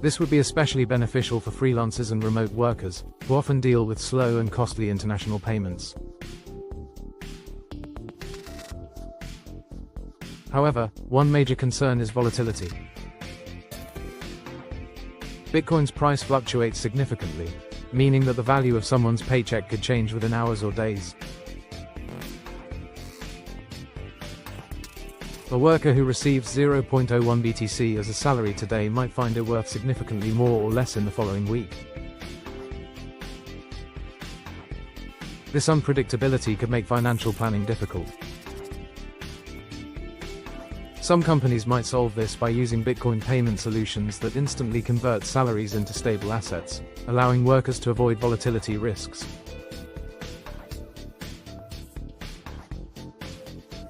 This would be especially beneficial for freelancers and remote workers, who often deal with slow and costly international payments. However, one major concern is volatility. Bitcoin's price fluctuates significantly, meaning that the value of someone's paycheck could change within hours or days. A worker who receives 0.01 BTC as a salary today might find it worth significantly more or less in the following week. This unpredictability could make financial planning difficult. Some companies might solve this by using Bitcoin payment solutions that instantly convert salaries into stable assets, allowing workers to avoid volatility risks.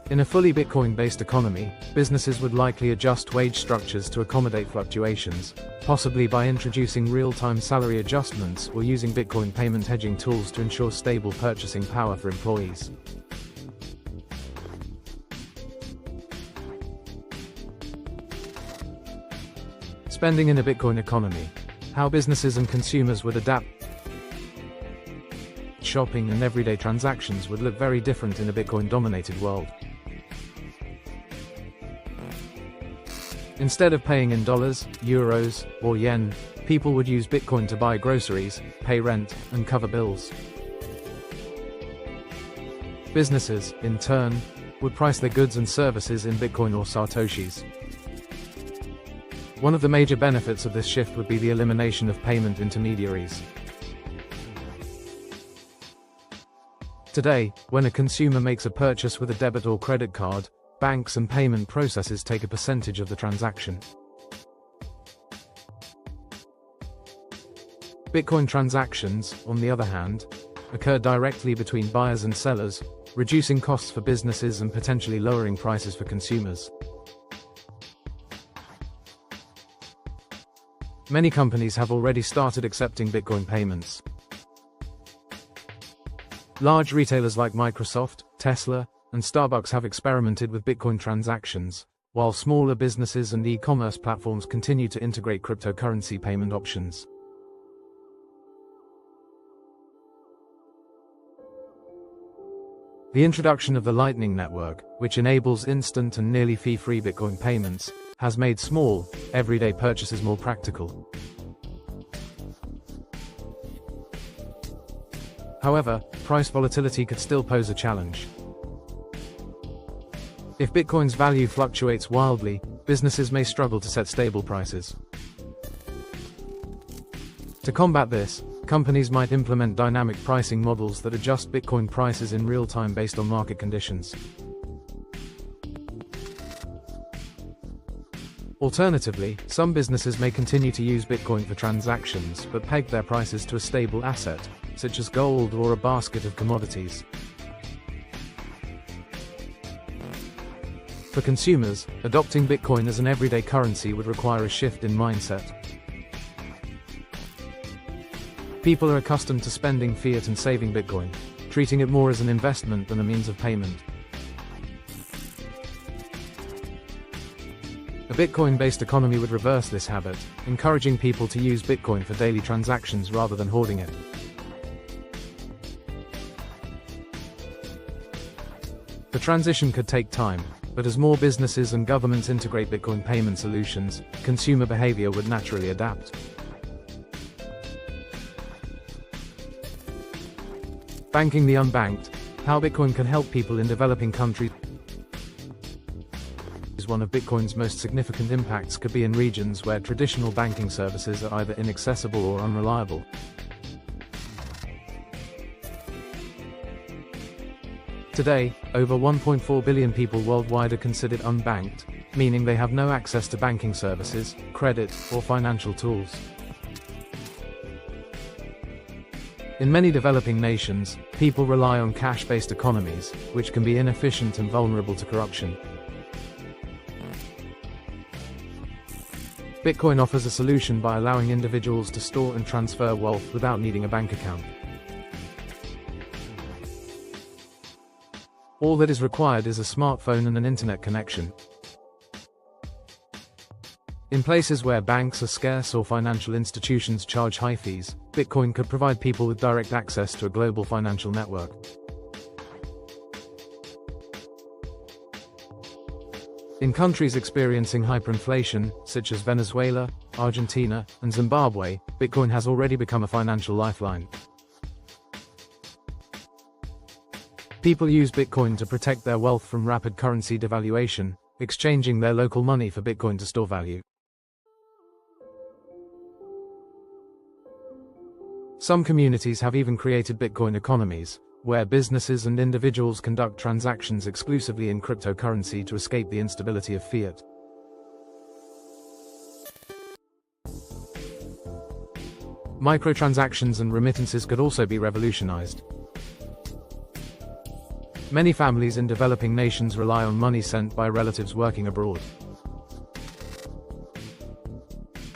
In a fully Bitcoin-based economy, businesses would likely adjust wage structures to accommodate fluctuations, possibly by introducing real-time salary adjustments or using Bitcoin payment hedging tools to ensure stable purchasing power for employees. Spending in a Bitcoin economy. How businesses and consumers would adapt. Shopping and everyday transactions would look very different in a Bitcoin-dominated world. Instead of paying in dollars, euros, or yen, people would use Bitcoin to buy groceries, pay rent, and cover bills. Businesses, in turn, would price their goods and services in Bitcoin or Satoshis. One of the major benefits of this shift would be the elimination of payment intermediaries. Today, when a consumer makes a purchase with a debit or credit card, banks and payment processors take a percentage of the transaction. Bitcoin transactions, on the other hand, occur directly between buyers and sellers, reducing costs for businesses and potentially lowering prices for consumers. Many companies have already started accepting Bitcoin payments. Large retailers like Microsoft, Tesla, and Starbucks have experimented with Bitcoin transactions, while smaller businesses and e-commerce platforms continue to integrate cryptocurrency payment options. The introduction of the Lightning Network, which enables instant and nearly fee-free Bitcoin payments, has made small, everyday purchases more practical. However, price volatility could still pose a challenge. If Bitcoin's value fluctuates wildly, businesses may struggle to set stable prices. To combat this, companies might implement dynamic pricing models that adjust Bitcoin prices in real time based on market conditions. Alternatively, some businesses may continue to use Bitcoin for transactions but peg their prices to a stable asset, such as gold or a basket of commodities. For consumers, adopting Bitcoin as an everyday currency would require a shift in mindset. People are accustomed to spending fiat and saving Bitcoin, treating it more as an investment than a means of payment. A Bitcoin-based economy would reverse this habit, encouraging people to use Bitcoin for daily transactions rather than hoarding it. The transition could take time, but as more businesses and governments integrate Bitcoin payment solutions, consumer behavior would naturally adapt. Banking the unbanked. How Bitcoin can help people in developing countries. One of Bitcoin's most significant impacts could be in regions where traditional banking services are either inaccessible or unreliable. Today, over 1.4 billion people worldwide are considered unbanked, meaning they have no access to banking services, credit, or financial tools. In many developing nations, people rely on cash-based economies, which can be inefficient and vulnerable to corruption. Bitcoin offers a solution by allowing individuals to store and transfer wealth without needing a bank account. All that is required is a smartphone and an internet connection. In places where banks are scarce or financial institutions charge high fees, Bitcoin could provide people with direct access to a global financial network. In countries experiencing hyperinflation, such as Venezuela, Argentina, and Zimbabwe, Bitcoin has already become a financial lifeline. People use Bitcoin to protect their wealth from rapid currency devaluation, exchanging their local money for Bitcoin to store value. Some communities have even created Bitcoin economies, where businesses and individuals conduct transactions exclusively in cryptocurrency to escape the instability of fiat. Microtransactions and remittances could also be revolutionized. Many families in developing nations rely on money sent by relatives working abroad.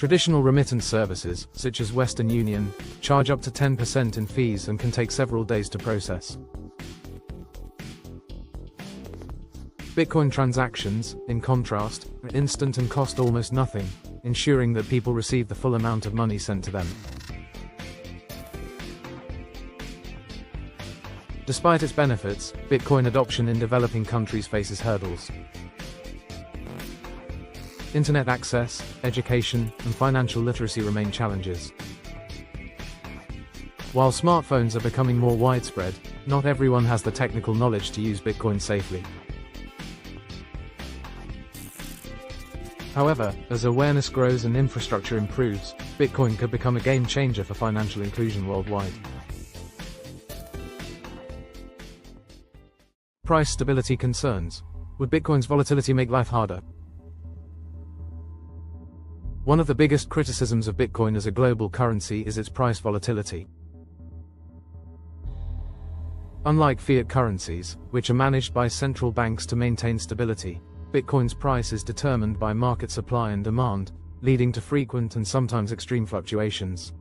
Traditional remittance services, such as Western Union, charge up to 10% in fees and can take several days to process. Bitcoin transactions, in contrast, are instant and cost almost nothing, ensuring that people receive the full amount of money sent to them. Despite its benefits, Bitcoin adoption in developing countries faces hurdles. Internet access, education, and financial literacy remain challenges. While smartphones are becoming more widespread, not everyone has the technical knowledge to use Bitcoin safely. However, as awareness grows and infrastructure improves, Bitcoin could become a game changer for financial inclusion worldwide. Price stability concerns. Would Bitcoin's volatility make life harder? One of the biggest criticisms of Bitcoin as a global currency is its price volatility. Unlike fiat currencies, which are managed by central banks to maintain stability, Bitcoin's price is determined by market supply and demand, leading to frequent and sometimes extreme fluctuations.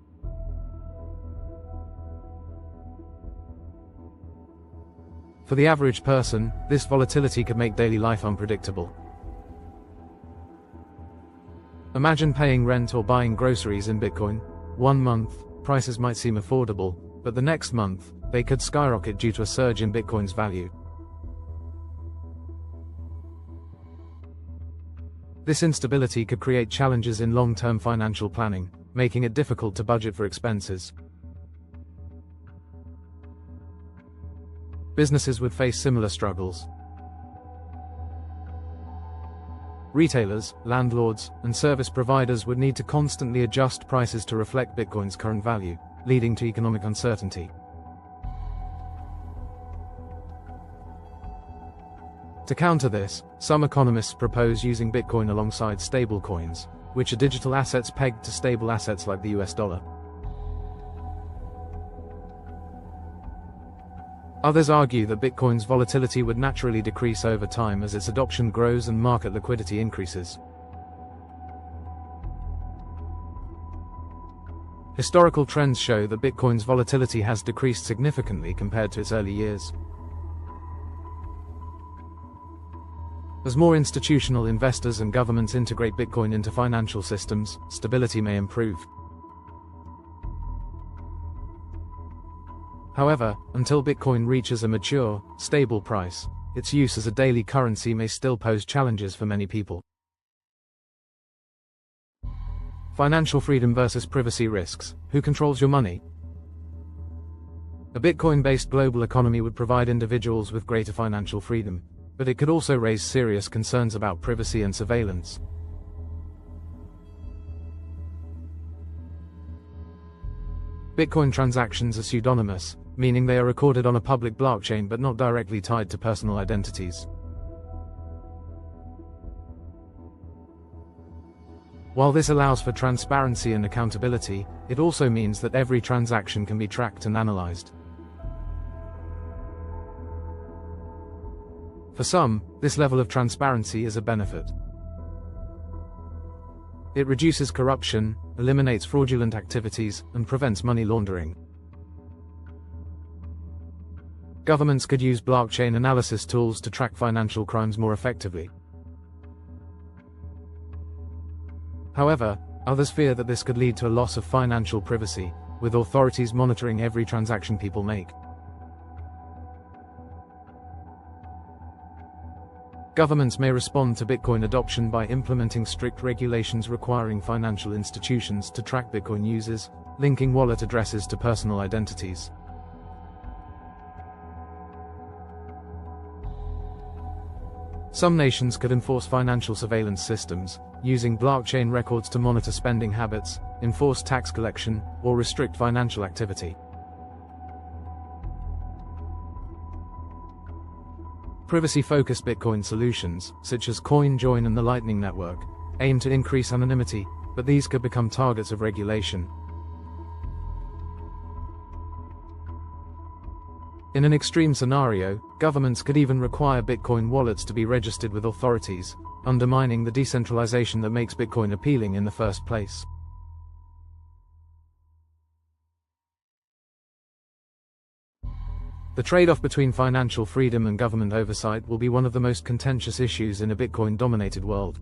For the average person, this volatility could make daily life unpredictable. Imagine paying rent or buying groceries in Bitcoin. One month, prices might seem affordable, but the next month, they could skyrocket due to a surge in Bitcoin's value. This instability could create challenges in long-term financial planning, making it difficult to budget for expenses. Businesses would face similar struggles. Retailers, landlords, and service providers would need to constantly adjust prices to reflect Bitcoin's current value, leading to economic uncertainty. To counter this, some economists propose using Bitcoin alongside stablecoins, which are digital assets pegged to stable assets like the US dollar. Others argue that Bitcoin's volatility would naturally decrease over time as its adoption grows and market liquidity increases. Historical trends show that Bitcoin's volatility has decreased significantly compared to its early years. As more institutional investors and governments integrate Bitcoin into financial systems, stability may improve. However, until Bitcoin reaches a mature, stable price, its use as a daily currency may still pose challenges for many people. Financial freedom versus privacy risks. Who controls your money? A Bitcoin-based global economy would provide individuals with greater financial freedom, but it could also raise serious concerns about privacy and surveillance. Bitcoin transactions are pseudonymous, meaning they are recorded on a public blockchain but not directly tied to personal identities. While this allows for transparency and accountability, it also means that every transaction can be tracked and analyzed. For some, this level of transparency is a benefit. It reduces corruption, eliminates fraudulent activities, and prevents money laundering. Governments could use blockchain analysis tools to track financial crimes more effectively. However, others fear that this could lead to a loss of financial privacy, with authorities monitoring every transaction people make. Governments may respond to Bitcoin adoption by implementing strict regulations requiring financial institutions to track Bitcoin users, linking wallet addresses to personal identities. Some nations could enforce financial surveillance systems, using blockchain records to monitor spending habits, enforce tax collection, or restrict financial activity. Privacy-focused Bitcoin solutions, such as CoinJoin and the Lightning Network, aim to increase anonymity, but these could become targets of regulation. In an extreme scenario, governments could even require Bitcoin wallets to be registered with authorities, undermining the decentralization that makes Bitcoin appealing in the first place. The trade-off between financial freedom and government oversight will be one of the most contentious issues in a Bitcoin-dominated world.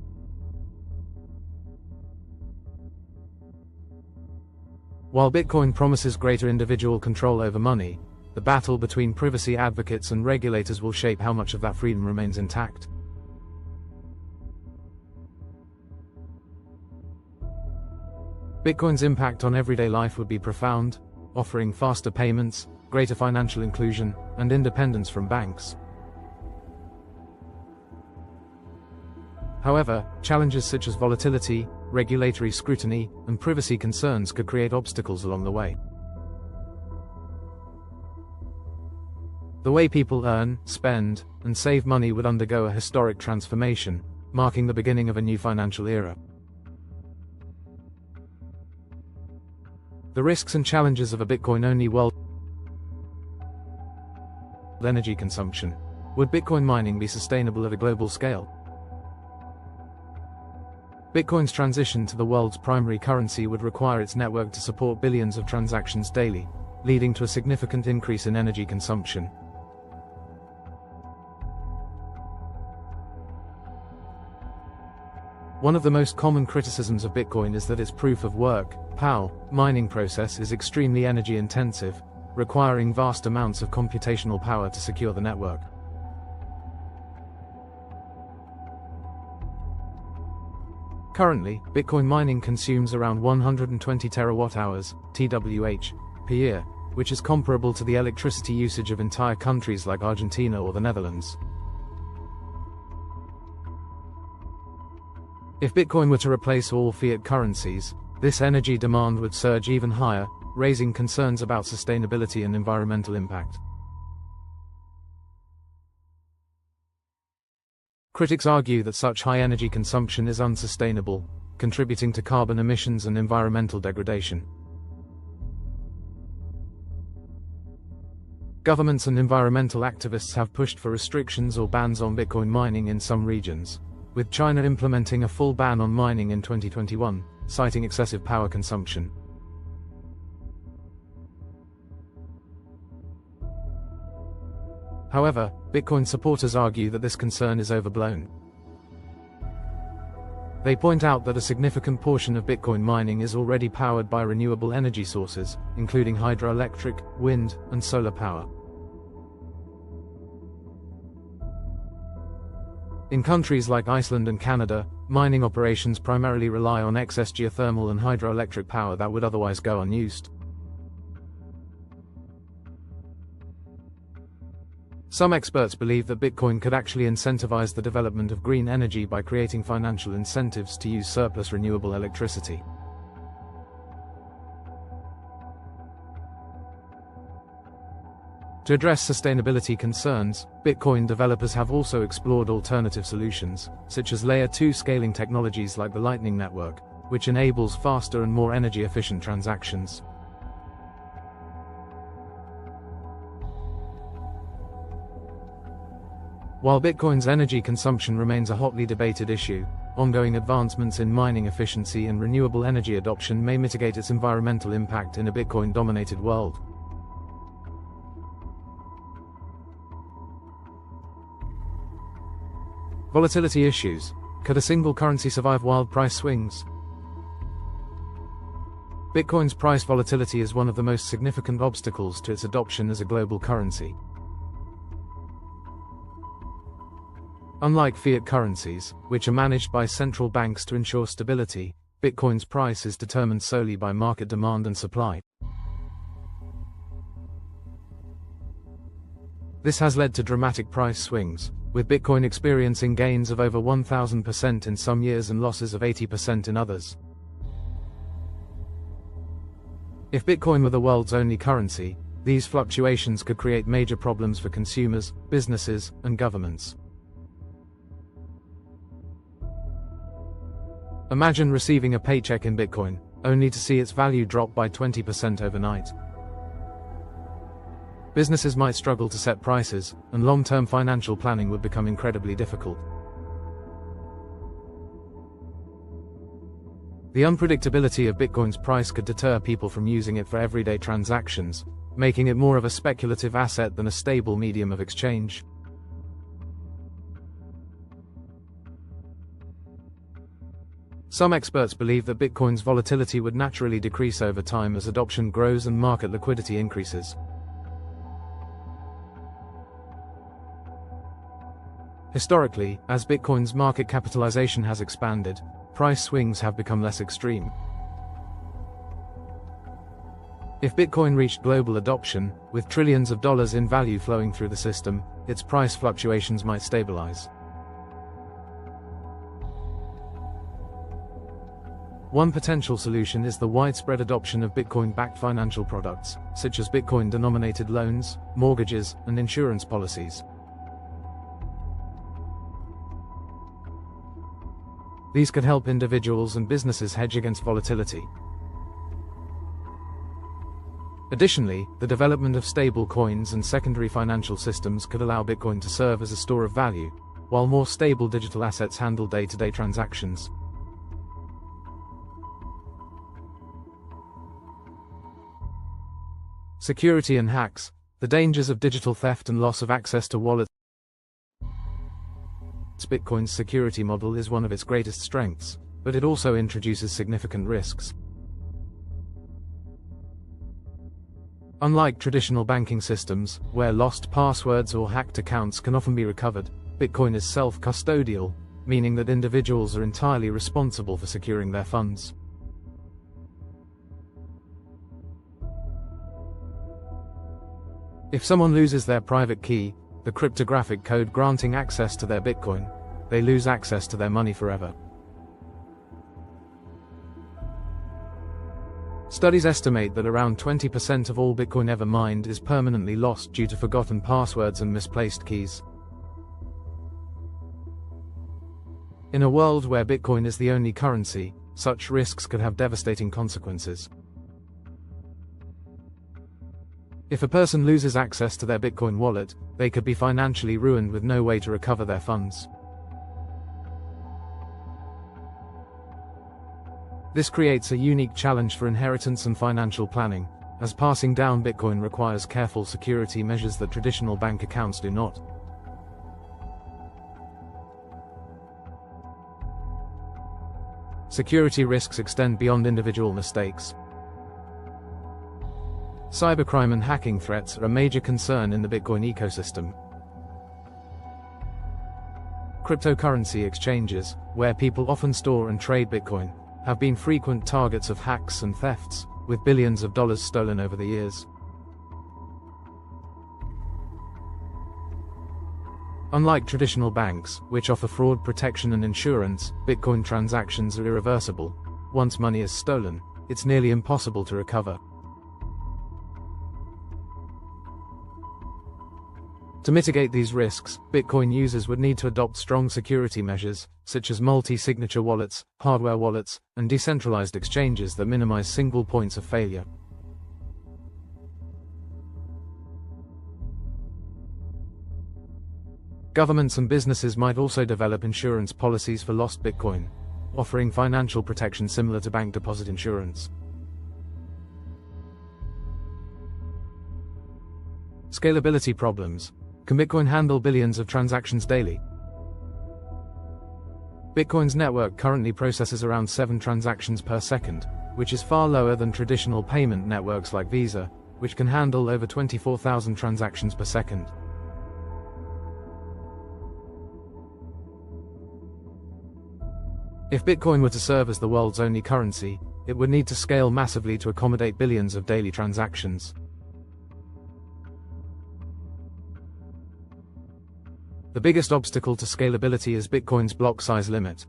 While Bitcoin promises greater individual control over money, the battle between privacy advocates and regulators will shape how much of that freedom remains intact. Bitcoin's impact on everyday life would be profound, offering faster payments, greater financial inclusion, and independence from banks. However, challenges such as volatility, regulatory scrutiny, and privacy concerns could create obstacles along the way. The way people earn, spend, and save money would undergo a historic transformation, marking the beginning of a new financial era. The risks and challenges of a Bitcoin-only world. Energy consumption. Would Bitcoin mining be sustainable at a global scale? Bitcoin's transition to the world's primary currency would require its network to support billions of transactions daily, leading to a significant increase in energy consumption. One of the most common criticisms of Bitcoin is that its proof-of-work (POW) mining process is extremely energy-intensive, requiring vast amounts of computational power to secure the network. Currently, Bitcoin mining consumes around 120 terawatt-hours (TWh) per year, which is comparable to the electricity usage of entire countries like Argentina or the Netherlands. If Bitcoin were to replace all fiat currencies, this energy demand would surge even higher, raising concerns about sustainability and environmental impact. Critics argue that such high energy consumption is unsustainable, contributing to carbon emissions and environmental degradation. Governments and environmental activists have pushed for restrictions or bans on Bitcoin mining in some regions, with China implementing a full ban on mining in 2021, citing excessive power consumption. However, Bitcoin supporters argue that this concern is overblown. They point out that a significant portion of Bitcoin mining is already powered by renewable energy sources, including hydroelectric, wind, and solar power. In countries like Iceland and Canada, mining operations primarily rely on excess geothermal and hydroelectric power that would otherwise go unused. Some experts believe that Bitcoin could actually incentivize the development of green energy by creating financial incentives to use surplus renewable electricity. To address sustainability concerns, Bitcoin developers have also explored alternative solutions, such as Layer 2 scaling technologies like the Lightning Network, which enables faster and more energy-efficient transactions. While Bitcoin's energy consumption remains a hotly debated issue, ongoing advancements in mining efficiency and renewable energy adoption may mitigate its environmental impact in a Bitcoin-dominated world. Volatility issues. Could a single currency survive wild price swings? Bitcoin's price volatility is one of the most significant obstacles to its adoption as a global currency. Unlike fiat currencies, which are managed by central banks to ensure stability, Bitcoin's price is determined solely by market demand and supply. This has led to dramatic price swings, with Bitcoin experiencing gains of over 1,000% in some years and losses of 80% in others. If Bitcoin were the world's only currency, these fluctuations could create major problems for consumers, businesses, and governments. Imagine receiving a paycheck in Bitcoin, only to see its value drop by 20% overnight. Businesses might struggle to set prices, and long-term financial planning would become incredibly difficult. The unpredictability of Bitcoin's price could deter people from using it for everyday transactions, making it more of a speculative asset than a stable medium of exchange. Some experts believe that Bitcoin's volatility would naturally decrease over time as adoption grows and market liquidity increases. Historically, as Bitcoin's market capitalization has expanded, price swings have become less extreme. If Bitcoin reached global adoption, with trillions of dollars in value flowing through the system, its price fluctuations might stabilize. One potential solution is the widespread adoption of Bitcoin-backed financial products, such as Bitcoin-denominated loans, mortgages, and insurance policies. These could help individuals and businesses hedge against volatility. Additionally, the development of stable coins and secondary financial systems could allow Bitcoin to serve as a store of value, while more stable digital assets handle day-to-day transactions. Security and hacks. The dangers of digital theft and loss of access to wallets. Bitcoin's security model is one of its greatest strengths, but it also introduces significant risks. Unlike traditional banking systems, where lost passwords or hacked accounts can often be recovered, Bitcoin is self-custodial, meaning that individuals are entirely responsible for securing their funds. If someone loses their private key, the cryptographic code granting access to their Bitcoin, they lose access to their money forever. Studies estimate that around 20% of all Bitcoin ever mined is permanently lost due to forgotten passwords and misplaced keys. In a world where Bitcoin is the only currency, such risks could have devastating consequences. If a person loses access to their Bitcoin wallet, they could be financially ruined with no way to recover their funds. This creates a unique challenge for inheritance and financial planning, as passing down Bitcoin requires careful security measures that traditional bank accounts do not. Security risks extend beyond individual mistakes. Cybercrime and hacking threats are a major concern in the Bitcoin ecosystem. Cryptocurrency exchanges, where people often store and trade Bitcoin, have been frequent targets of hacks and thefts, with billions of dollars stolen over the years. Unlike traditional banks, which offer fraud protection and insurance, Bitcoin transactions are irreversible. Once money is stolen, it's nearly impossible to recover. To mitigate these risks, Bitcoin users would need to adopt strong security measures, such as multi-signature wallets, hardware wallets, and decentralized exchanges that minimize single points of failure. Governments and businesses might also develop insurance policies for lost Bitcoin, offering financial protection similar to bank deposit insurance. Scalability problems. Can Bitcoin handle billions of transactions daily? Bitcoin's network currently processes around 7 transactions per second, which is far lower than traditional payment networks like Visa, which can handle over 24,000 transactions per second. If Bitcoin were to serve as the world's only currency, it would need to scale massively to accommodate billions of daily transactions. The biggest obstacle to scalability is Bitcoin's block size limit.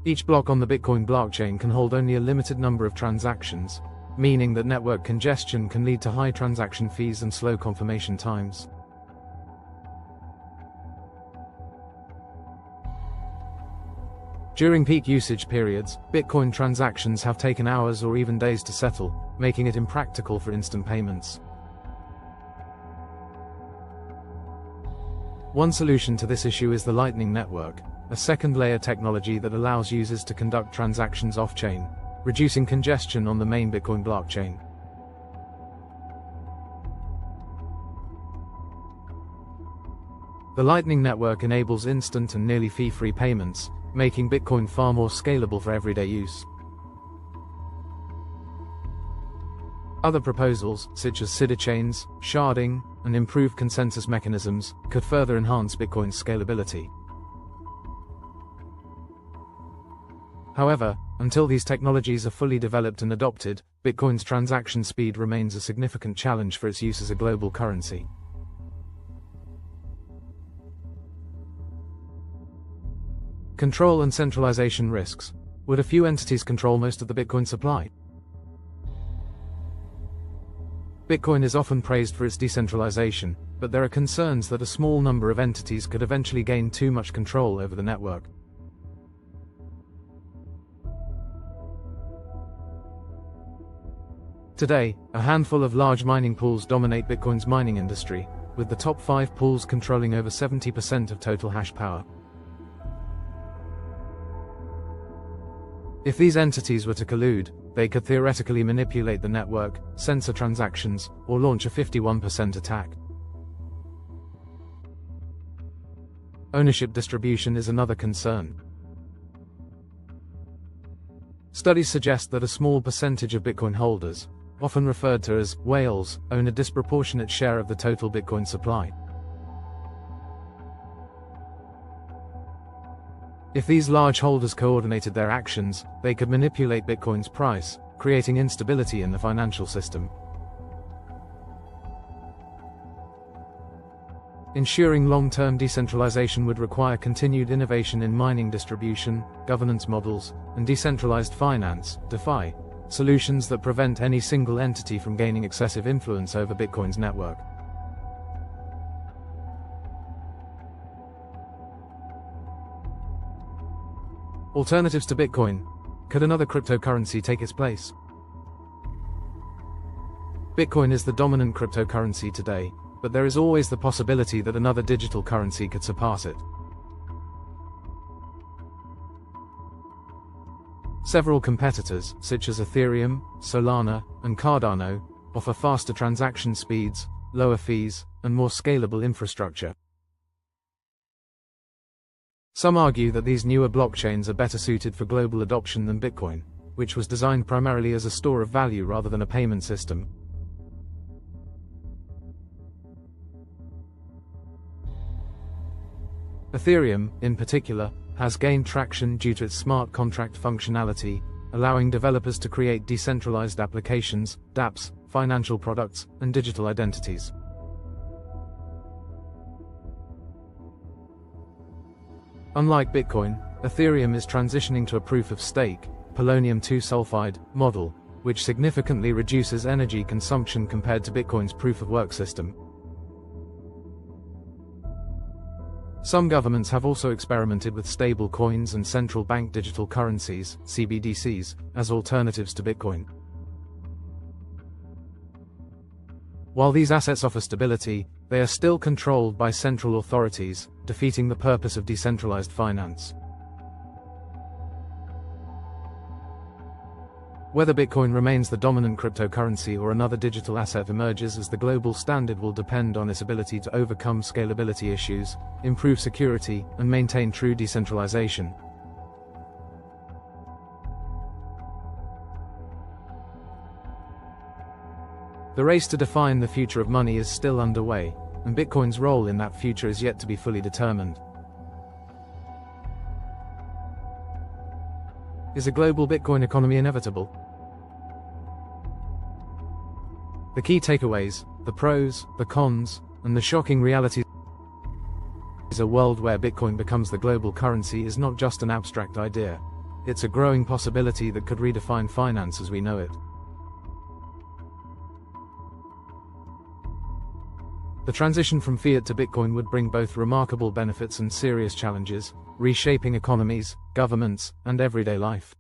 Each block on the Bitcoin blockchain can hold only a limited number of transactions, meaning that network congestion can lead to high transaction fees and slow confirmation times. During peak usage periods, Bitcoin transactions have taken hours or even days to settle, making it impractical for instant payments. One solution to this issue is the Lightning Network, a second-layer technology that allows users to conduct transactions off-chain, reducing congestion on the main Bitcoin blockchain. The Lightning Network enables instant and nearly fee-free payments, making Bitcoin far more scalable for everyday use. Other proposals, such as sidechains, sharding, and improved consensus mechanisms, could further enhance Bitcoin's scalability. However, until these technologies are fully developed and adopted, Bitcoin's transaction speed remains a significant challenge for its use as a global currency. Control and centralization risks. Would a few entities control most of the Bitcoin supply? Bitcoin is often praised for its decentralization, but there are concerns that a small number of entities could eventually gain too much control over the network. Today, a handful of large mining pools dominate Bitcoin's mining industry, with the top 5 pools controlling over 70% of total hash power. If these entities were to collude, they could theoretically manipulate the network, censor transactions, or launch a 51% attack. Ownership distribution is another concern. Studies suggest that a small percentage of Bitcoin holders, often referred to as whales, own a disproportionate share of the total Bitcoin supply. If these large holders coordinated their actions, they could manipulate Bitcoin's price, creating instability in the financial system. Ensuring long-term decentralization would require continued innovation in mining distribution, governance models, and decentralized finance, DeFi, solutions that prevent any single entity from gaining excessive influence over Bitcoin's network. Alternatives to Bitcoin. Could another cryptocurrency take its place? Bitcoin is the dominant cryptocurrency today, but there is always the possibility that another digital currency could surpass it. Several competitors, such as Ethereum, Solana, and Cardano, offer faster transaction speeds, lower fees, and more scalable infrastructure. Some argue that these newer blockchains are better suited for global adoption than Bitcoin, which was designed primarily as a store of value rather than a payment system. Ethereum, in particular, has gained traction due to its smart contract functionality, allowing developers to create decentralized applications, dApps, financial products, and digital identities. Unlike Bitcoin, Ethereum is transitioning to a proof-of-stake, polonium-2 sulfide, model, which significantly reduces energy consumption compared to Bitcoin's proof-of-work system. Some governments have also experimented with stable coins and central bank digital currencies, CBDCs, as alternatives to Bitcoin. While these assets offer stability, they are still controlled by central authorities, defeating the purpose of decentralized finance. Whether Bitcoin remains the dominant cryptocurrency or another digital asset emerges as the global standard will depend on its ability to overcome scalability issues, improve security, and maintain true decentralization. The race to define the future of money is still underway, and Bitcoin's role in that future is yet to be fully determined. Is a global Bitcoin economy inevitable? The key takeaways, the pros, the cons, and the shocking realities. A world where Bitcoin becomes the global currency is not just an abstract idea. It's a growing possibility that could redefine finance as we know it. The transition from fiat to Bitcoin would bring both remarkable benefits and serious challenges, reshaping economies, governments, and everyday life.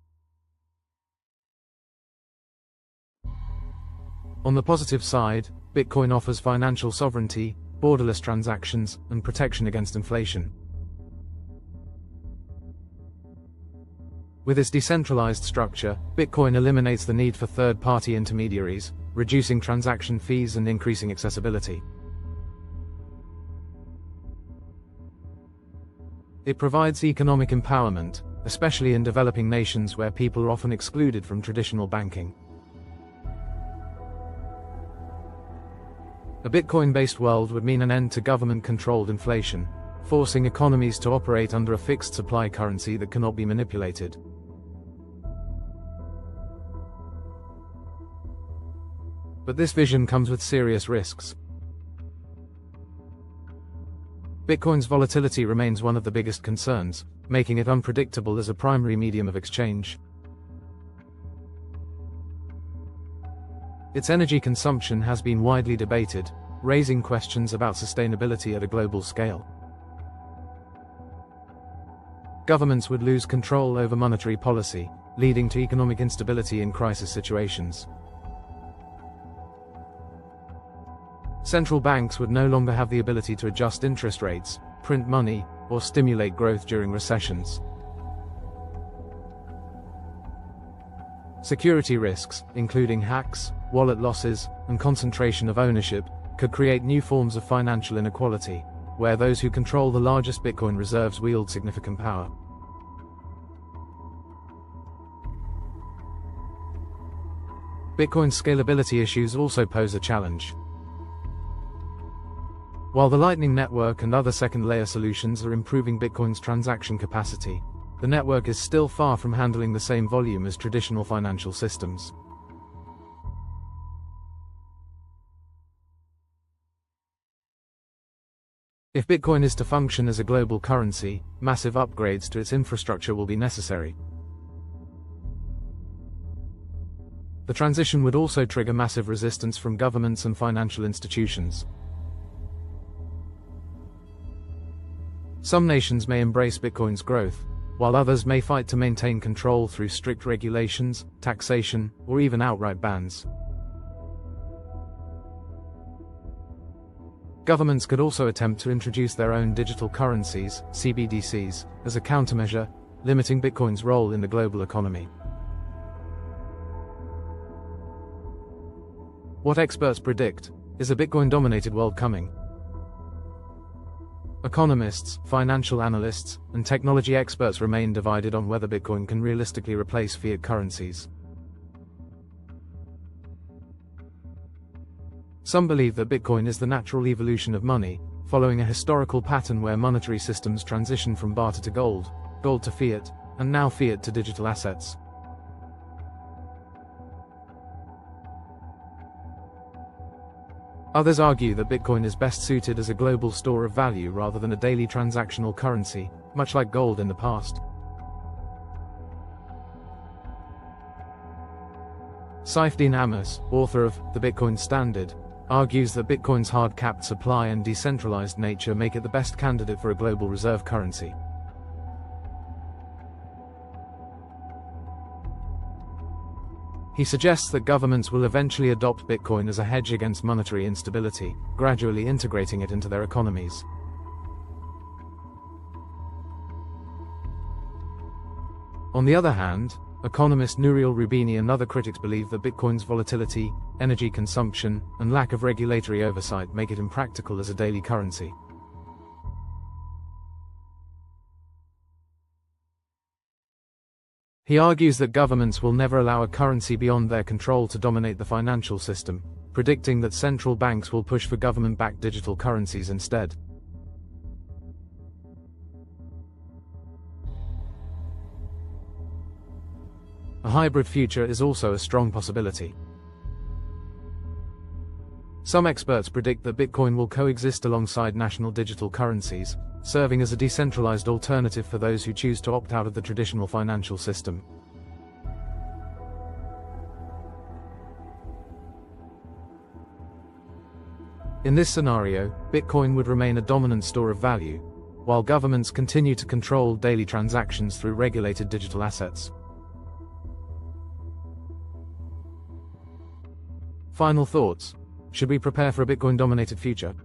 On the positive side, Bitcoin offers financial sovereignty, borderless transactions, and protection against inflation. With its decentralized structure, Bitcoin eliminates the need for third-party intermediaries, reducing transaction fees and increasing accessibility. It provides economic empowerment, especially in developing nations where people are often excluded from traditional banking. A Bitcoin-based world would mean an end to government-controlled inflation, forcing economies to operate under a fixed supply currency that cannot be manipulated. But this vision comes with serious risks. Bitcoin's volatility remains one of the biggest concerns, making it unpredictable as a primary medium of exchange. Its energy consumption has been widely debated, raising questions about sustainability at a global scale. Governments would lose control over monetary policy, leading to economic instability in crisis situations. Central banks would no longer have the ability to adjust interest rates, print money, or stimulate growth during recessions. Security risks, including hacks, wallet losses, and concentration of ownership, could create new forms of financial inequality, where those who control the largest Bitcoin reserves wield significant power. Bitcoin's scalability issues also pose a challenge. While the Lightning Network and other second-layer solutions are improving Bitcoin's transaction capacity, the network is still far from handling the same volume as traditional financial systems. If Bitcoin is to function as a global currency, massive upgrades to its infrastructure will be necessary. The transition would also trigger massive resistance from governments and financial institutions. Some nations may embrace Bitcoin's growth, while others may fight to maintain control through strict regulations, taxation, or even outright bans. Governments could also attempt to introduce their own digital currencies, CBDCs, as a countermeasure, limiting Bitcoin's role in the global economy. What experts predict: is a Bitcoin-dominated world coming? Economists, financial analysts, and technology experts remain divided on whether Bitcoin can realistically replace fiat currencies. Some believe that Bitcoin is the natural evolution of money, following a historical pattern where monetary systems transition from barter to gold, gold to fiat, and now fiat to digital assets. Others argue that Bitcoin is best suited as a global store of value rather than a daily transactional currency, much like gold in the past. Saifedean Amos, author of The Bitcoin Standard, argues that Bitcoin's hard-capped supply and decentralized nature make it the best candidate for a global reserve currency. He suggests that governments will eventually adopt Bitcoin as a hedge against monetary instability, gradually integrating it into their economies. On the other hand, economist Nouriel Roubini and other critics believe that Bitcoin's volatility, energy consumption, and lack of regulatory oversight make it impractical as a daily currency. He argues that governments will never allow a currency beyond their control to dominate the financial system, predicting that central banks will push for government-backed digital currencies instead. A hybrid future is also a strong possibility. Some experts predict that Bitcoin will coexist alongside national digital currencies, serving as a decentralized alternative for those who choose to opt out of the traditional financial system. In this scenario, Bitcoin would remain a dominant store of value, while governments continue to control daily transactions through regulated digital assets. Final thoughts. Should we prepare for a Bitcoin-dominated future?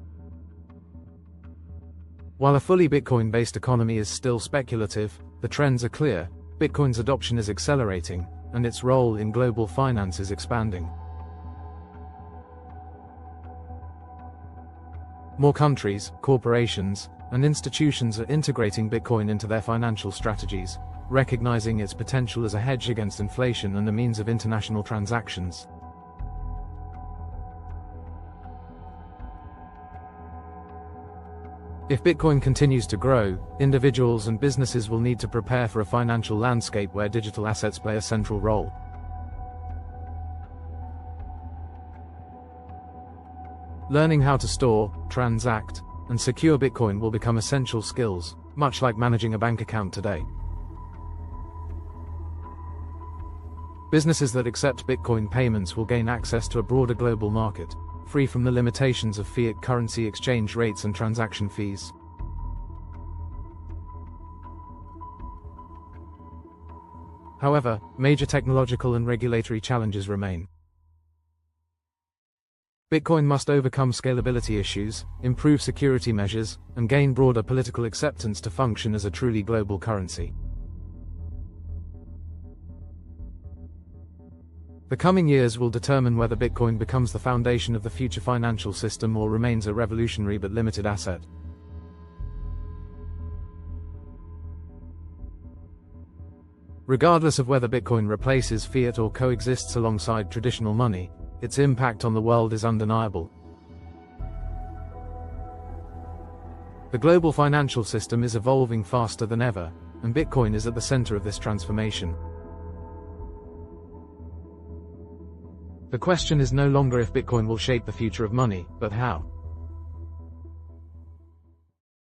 While a fully Bitcoin-based economy is still speculative, the trends are clear. Bitcoin's adoption is accelerating, and its role in global finance is expanding. More countries, corporations, and institutions are integrating Bitcoin into their financial strategies, recognizing its potential as a hedge against inflation and a means of international transactions. If Bitcoin continues to grow, individuals and businesses will need to prepare for a financial landscape where digital assets play a central role. Learning how to store, transact, and secure Bitcoin will become essential skills, much like managing a bank account today. Businesses that accept Bitcoin payments will gain access to a broader global market, free from the limitations of fiat currency exchange rates and transaction fees. However, major technological and regulatory challenges remain. Bitcoin must overcome scalability issues, improve security measures, and gain broader political acceptance to function as a truly global currency. The coming years will determine whether Bitcoin becomes the foundation of the future financial system or remains a revolutionary but limited asset. Regardless of whether Bitcoin replaces fiat or coexists alongside traditional money, its impact on the world is undeniable. The global financial system is evolving faster than ever, and Bitcoin is at the center of this transformation. The question is no longer if Bitcoin will shape the future of money, but how.